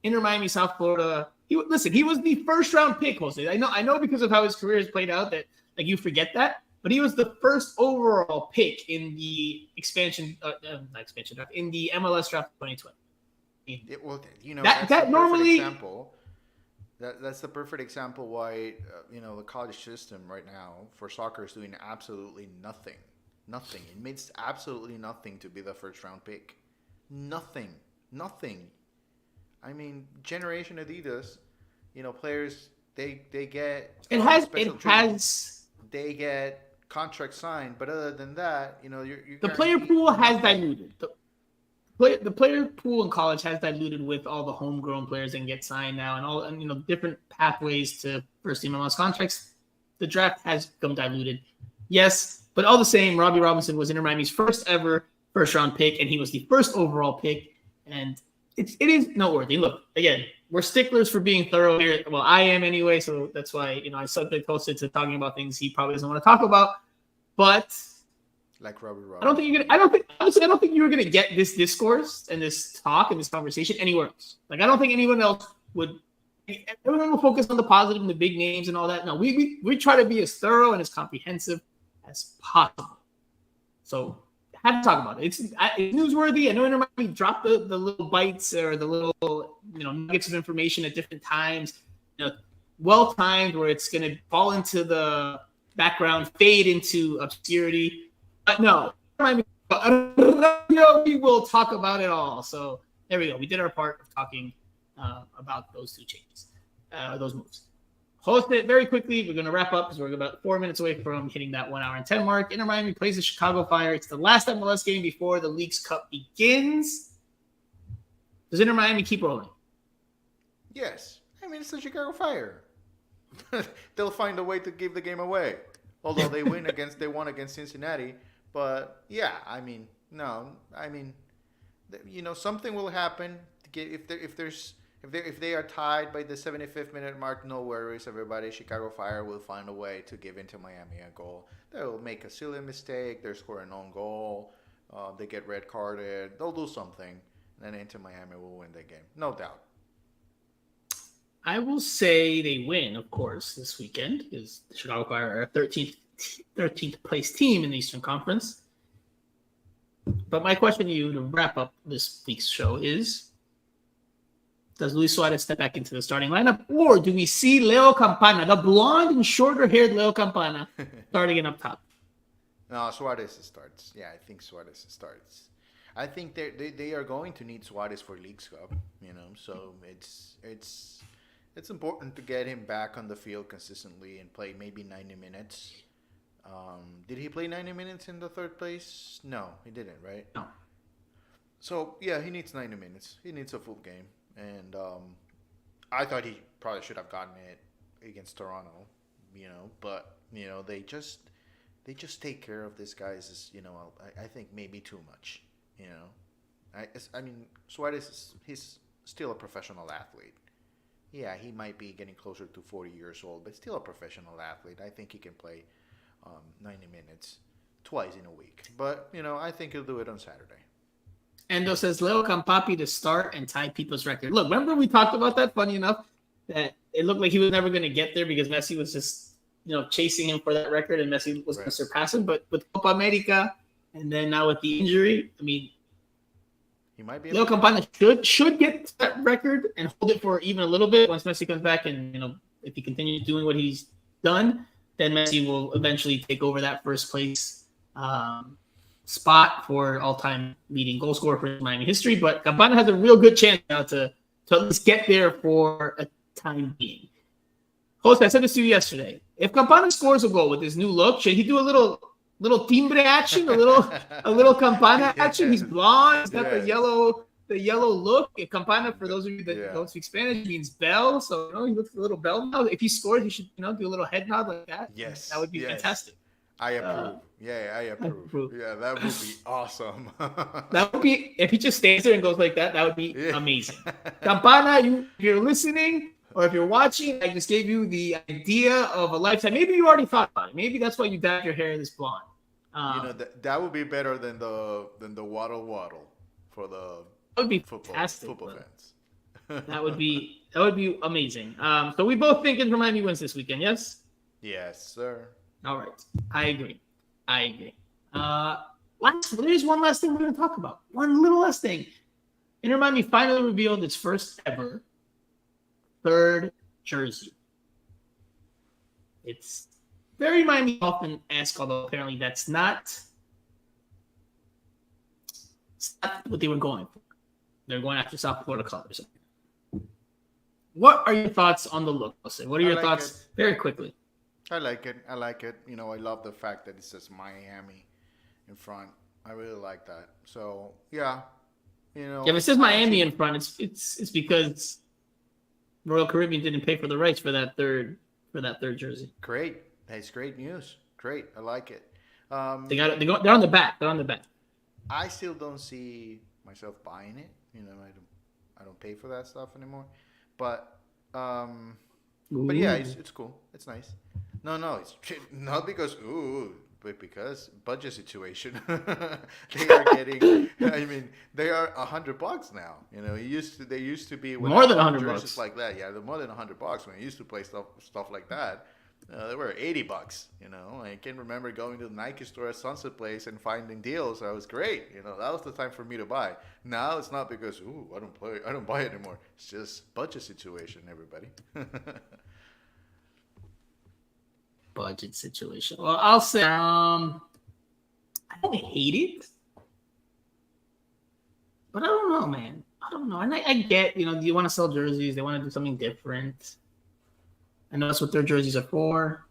Speaker 1: Inter Miami, South Florida. He was the first round pick, Jose. I know because of how his career has played out that you forget that, but he was the first overall pick in the in the MLS draft 2020. That normally
Speaker 2: example. That's the perfect example why the college system right now for soccer is doing absolutely nothing. It means absolutely nothing to be the first round pick. Nothing. I mean, Generation Adidas, players they get they get contract signed, but other than that,
Speaker 1: the player pool has diluted. The player pool in college has diluted with all the homegrown players that get signed now and all different pathways to first team MLS contracts. The draft has become diluted. Yes, but all the same, Robbie Robinson was Inter Miami's first ever first round pick, and he was the first overall pick. And it is noteworthy. Look, again, we're sticklers for being thorough here. Well, I am anyway, so that's why I subject hosted to talking about things he probably doesn't want to talk about. But
Speaker 2: like Robbie Robinson.
Speaker 1: I don't think you were gonna get this discourse and this talk and this conversation anywhere else. I don't think anyone else would everyone will focus on the positive and the big names and all that. No, we try to be as thorough and as comprehensive as possible. So I have to talk about it. It's newsworthy. I know Inter Miami dropped the little bites or the little nuggets of information at different times. Well timed, where it's going to fall into the background, fade into obscurity. But no, we will talk about it all. So there we go. We did our part of talking about those two changes, those moves. Host it very quickly. We're going to wrap up because we're about 4 minutes away from hitting that 1 hour and 10 mark. Inter Miami plays the Chicago Fire. It's the last MLS game before the League's Cup begins. Does Inter Miami keep rolling?
Speaker 2: Yes. I mean, it's the Chicago Fire. They'll find a way to give the game away. Although they won against Cincinnati. But yeah, I mean, no. I mean, something will happen. If they are tied by the 75th minute mark, no worries, everybody. Chicago Fire will find a way to give Inter Miami a goal. They will make a silly mistake. They'll score an own goal. They get red carded. They'll do something. And then Inter Miami will win the game. No doubt.
Speaker 1: I will say they win, of course, this weekend because the Chicago Fire are a 13th place team in the Eastern Conference. But my question to you to wrap up this week's show is, does Luis Suarez step back into the starting lineup, or do we see Leo Campana, the blonde and shorter-haired Leo Campana, starting in up top?
Speaker 2: No, Suarez starts. Yeah, I think Suarez starts. I think they are going to need Suarez for League's Cup, so it's important to get him back on the field consistently and play maybe 90 minutes. Did he play 90 minutes in the third place? No, he didn't, right?
Speaker 1: No.
Speaker 2: So, yeah, he needs 90 minutes. He needs a full game. And I thought he probably should have gotten it against Toronto, but, they just take care of these guys, I think maybe too much, I mean, Suarez, he's still a professional athlete. Yeah, he might be getting closer to 40 years old, but still a professional athlete. I think he can play 90 minutes twice in a week. But, I think he'll do it on Saturday.
Speaker 1: Endo says Leo Campapi to start and tie people's record. Look, remember we talked about that, funny enough, that it looked like he was never going to get there because Messi was just, chasing him for that record and Messi was going to surpass him. But with Copa America and then now with the injury, I mean,
Speaker 2: he might be
Speaker 1: Leo Campana should get that record and hold it for even a little bit once Messi comes back. And, if he continues doing what he's done, then Messi will eventually take over that first place spot for all-time leading goal scorer for Miami history. But Campana has a real good chance now to at least get there for a time being. Host, I said this to you yesterday. If Campana scores a goal with his new look, should he do a little timbre action, a little Campana action? He's blonde. He's got the yellow look. Campana, for those of you that don't speak Spanish, means bell. So he looks a little bell now. If he scores, he should do a little head nod like that.
Speaker 2: Yes,
Speaker 1: that would be fantastic.
Speaker 2: I approve. I approve. Yeah, that would be awesome.
Speaker 1: That would be, if he just stays there and goes like that, that would be amazing. Campana, if you're listening or if you're watching, I just gave you the idea of a lifetime. Maybe you already thought about it. Maybe that's why you dyed your hair this blonde.
Speaker 2: That would be better than the waddle for the
Speaker 1: that would be
Speaker 2: football fans.
Speaker 1: That would be amazing. So we both think Inter Miami wins this weekend, yes?
Speaker 2: Yes, sir.
Speaker 1: All right. I agree. There's one last thing we're going to talk about. One little last thing. Inter Miami finally revealed its first ever third jersey. It's very Miami Dolphin-esque, although apparently that's not what they were going for. They're going after South Florida colors. What are your thoughts on the look, Jose? What are your thoughts very quickly?
Speaker 2: I like it. I love the fact that it says Miami in front. I really like that. So, yeah.
Speaker 1: If it says Miami in front, it's because Royal Caribbean didn't pay for the rights for that third jersey.
Speaker 2: Great. That's great news. Great. I like it.
Speaker 1: They're on the back. They're on the back.
Speaker 2: I still don't see myself buying it. I don't pay for that stuff anymore. But yeah, it's cool. It's nice. No, it's not because but because budget situation, they are getting. I mean, they are $100 now. You know, they used to be
Speaker 1: More than $100
Speaker 2: jerseys like that. Yeah, they're more than $100 when I used to play stuff like that. They were $80. You know, I can remember going to the Nike store at Sunset Place and finding deals. That was great. You know, that was the time for me to buy. Now it's not because I don't buy it anymore. It's just budget situation, everybody.
Speaker 1: Budget situation. Well, I'll say I don't hate it, but I don't know, man. I don't know. And I get, you know, you want to sell jerseys, they want to do something different. I know that's what their jerseys are for.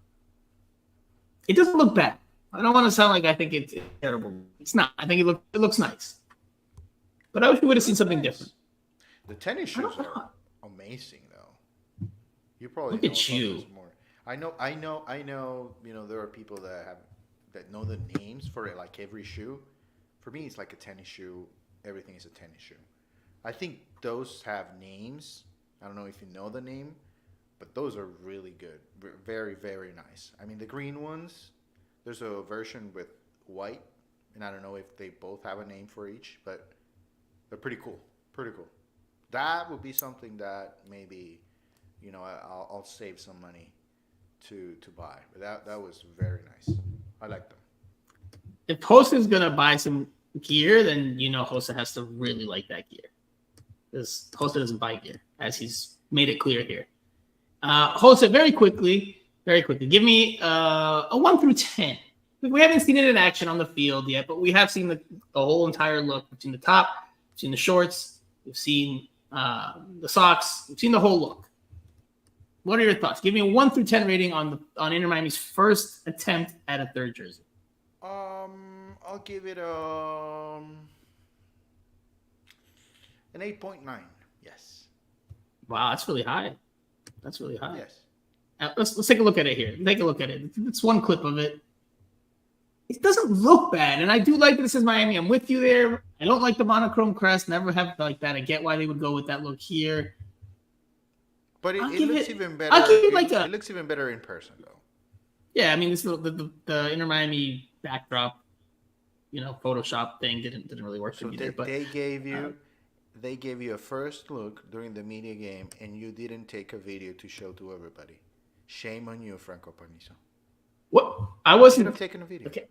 Speaker 1: It doesn't look bad. I don't want to sound like I think it's terrible. It's not. I think it looks nice. But I wish we would have seen something different.
Speaker 2: The tennis shoes are amazing, though. You probably
Speaker 1: look
Speaker 2: know
Speaker 1: at you.
Speaker 2: This more. I know. You know, there are people that know the names for it, like every shoe. For me, it's like a tennis shoe. Everything is a tennis shoe. I think those have names. I don't know if you know the name, but those are really good. Very, very nice. I mean, the green ones, there's a version with white, and I don't know if they both have a name for each, but they're pretty cool. Pretty cool. That would be something that maybe, you know, I'll save some money to buy. But that was very nice. I like them.
Speaker 1: If Hosa is gonna buy some gear, then you know Hosa has to really like that gear. Because Hosa doesn't buy gear, as he's made it clear here. Hosa, very quickly, give me a 1 through 10. We haven't seen it in action on the field yet, but we have seen the whole entire look. We've seen the top, we've seen the shorts, we've seen the socks, we've seen the whole look. What are your thoughts? Give me a 1 through 10 rating on Inter Miami's first attempt at a third jersey.
Speaker 2: I'll give it an 8.9. Yes.
Speaker 1: Wow, that's really high. That's really high.
Speaker 2: Yes.
Speaker 1: Let's take a look at it here. Take a look at it. It's one clip of it. It doesn't look bad, and I do like that this is Miami. I'm with you there. I don't like the monochrome crest. Never have like that. I get why they would go with that look here.
Speaker 2: But it looks even better.
Speaker 1: I'll give it like
Speaker 2: it looks even better in person, though.
Speaker 1: Yeah, I mean, this the Inter Miami backdrop, you know, Photoshop thing didn't really work for me there. But
Speaker 2: they gave you a first look during the media game, and you didn't take a video to show to everybody. Shame on you, Franco Panizo.
Speaker 1: What? I wasn't.
Speaker 2: You should have taken a video.
Speaker 1: Okay.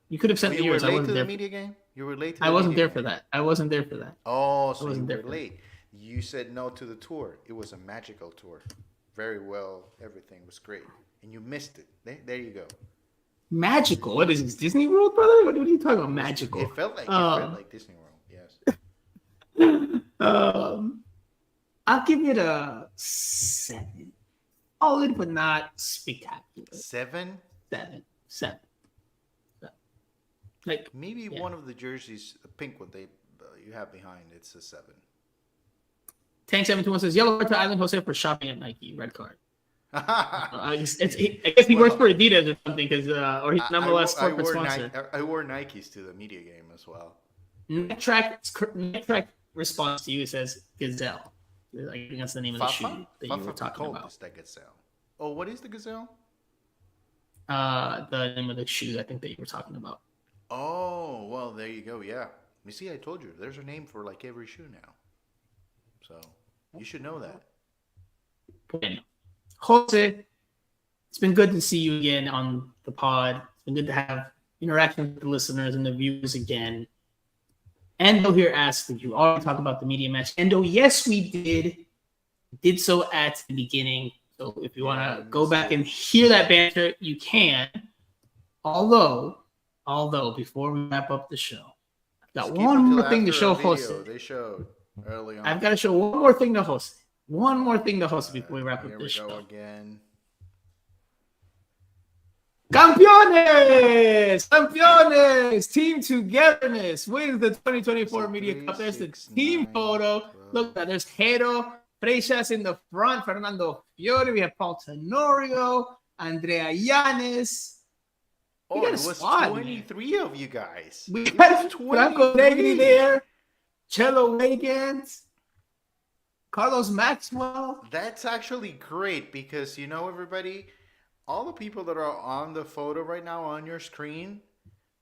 Speaker 1: You could have sent me yours.
Speaker 2: You
Speaker 1: I
Speaker 2: were late
Speaker 1: wasn't
Speaker 2: to
Speaker 1: there.
Speaker 2: the media game. You were late. To the
Speaker 1: I wasn't
Speaker 2: media
Speaker 1: there for
Speaker 2: game.
Speaker 1: that. I wasn't there for that.
Speaker 2: Oh, so you
Speaker 1: there
Speaker 2: were late. You said no to the tour. It was a magical tour. Very well. Everything was great, and you missed it. There you go.
Speaker 1: Magical? What is this, Disney World, brother? What are you talking about? Magical?
Speaker 2: It felt like Disney World. Yes.
Speaker 1: I'll give it a 7. Solid, but not spectacular.
Speaker 2: 7.
Speaker 1: 7. Like
Speaker 2: maybe one of the jerseys, the pink one you have behind, it's a 7.
Speaker 1: Tank721 says yellow card to Island Jose for shopping at Nike. Red card. I guess he works for Adidas or something, because or he's nonetheless corporate sponsor.
Speaker 2: I wore Nikes to the media game as well.
Speaker 1: Neck track response to you says Gazelle. I think that's the name of the shoe that you were talking about.
Speaker 2: Is that Gazelle? Oh, what is the Gazelle?
Speaker 1: The name of the shoe I think that you were talking about.
Speaker 2: Oh, well, there you go. Yeah. You see, I told you, there's a name for like every shoe now. So you should know that.
Speaker 1: Bueno. Jose, it's been good to see you again on the pod. It's been good to have interaction with the listeners and the viewers again. Endo here asked, did you already talk about the media match? Endo, yes, we did so at the beginning. So if you want to go back and hear that banter, you can. Although, before we wrap up the show, I've got one more thing to show Jose.
Speaker 2: They showed early on.
Speaker 1: I've got to show one more thing to Jose. One more thing to Jose before we wrap up this show.
Speaker 2: Here we go again.
Speaker 1: Campeones! Team togetherness wins the 2024 Media Cup. There's the team photo. Look, there's Jero Freixas in the front, Fernando Fiore. We have Paul Tenorio, Andrea Llanes.
Speaker 2: Oh, it was 23 of you guys.
Speaker 1: We had Franco Negri there, Cello Wiggins, Carlos Maxwell.
Speaker 2: That's actually great because, you know, everybody, all the people that are on the photo right now on your screen,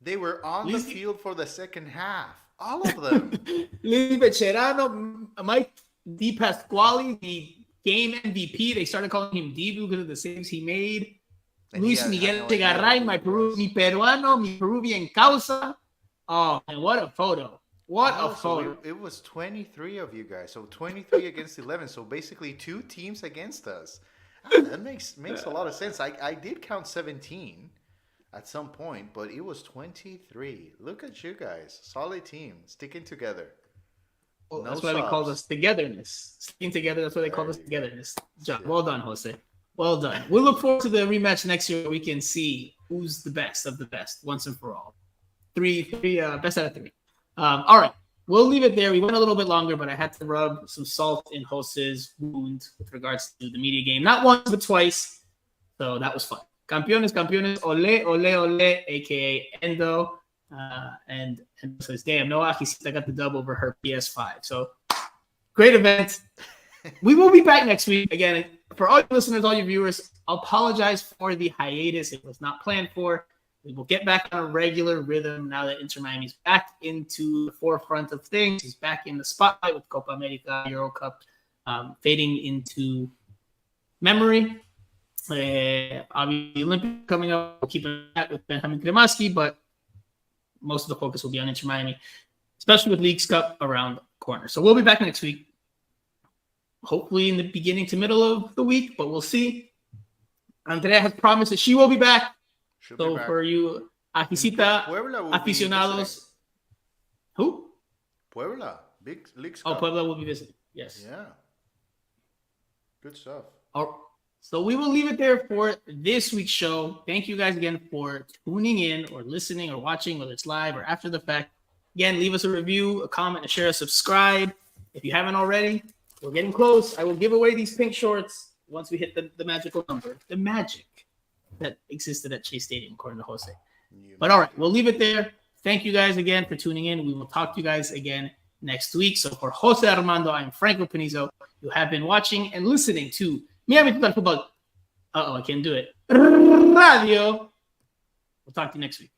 Speaker 2: they were on the field for the second half. All of them.
Speaker 1: Luis Becerano, Mike Di Pasquale, the game MVP. They started calling him Dibu because of the saves he made.
Speaker 2: And
Speaker 1: Luis Miguel Chegaray, mi peruano, mi Peruvian causa. Oh, and what a photo. What a photo.
Speaker 2: It was 23 of you guys. So 23 against 11. So basically 2 teams against us. That makes a lot of sense. I did count 17 at some point, but it was 23. Look at you guys. Solid team. Sticking together.
Speaker 1: Well, that's why we call this togetherness. Sticking together, that's why they call this togetherness. John, well done, Jose. Well done. We'll look forward to the rematch next year. We can see who's the best of the best once and for all. Three, best out of 3. All right. We'll leave it there. We went a little bit longer, but I had to rub some salt in Jose's wound with regards to the media game. Not once, but twice. So that was fun. Campeones, ole, ole, ole, a.k.a. Endo. And says, damn, no Ajicita got the dub over her PS5. So great event. We will be back next week. Again, for all your listeners, all your viewers, I'll apologize for the hiatus. It was not planned for. We will get back on a regular rhythm now that Inter Miami's back into the forefront of things. He's back in the spotlight with Copa America, Euro Cup, fading into memory. Obviously, Olympic coming up. We'll keep that with Benjamin Kremaski, but most of the focus will be on Inter Miami, especially with Leagues Cup around the corner. So we'll be back next week. Hopefully in the beginning to middle of the week, but we'll see. Andrea has promised that she will be back. So for you, Ajicita aficionados. Who?
Speaker 2: Puebla. Big Leagues Cup.
Speaker 1: Oh, Puebla will be visiting. Yes.
Speaker 2: Yeah. Good stuff.
Speaker 1: So we will leave it there for this week's show. Thank you guys again for tuning in or listening or watching, whether it's live or after the fact. Again, leave us a review, a comment, a share, a subscribe. If you haven't already, we're getting close. I will give away these pink shorts once we hit the magical number. The magic that existed at Chase Stadium, according to Jose. But all right, we'll leave it there. Thank you guys again for tuning in. We will talk to you guys again next week. So for Jose Armando, I'm Franco Panizo. You have been watching and listening to Miami Total Futbol. I can't do it. Radio. We'll talk to you next week.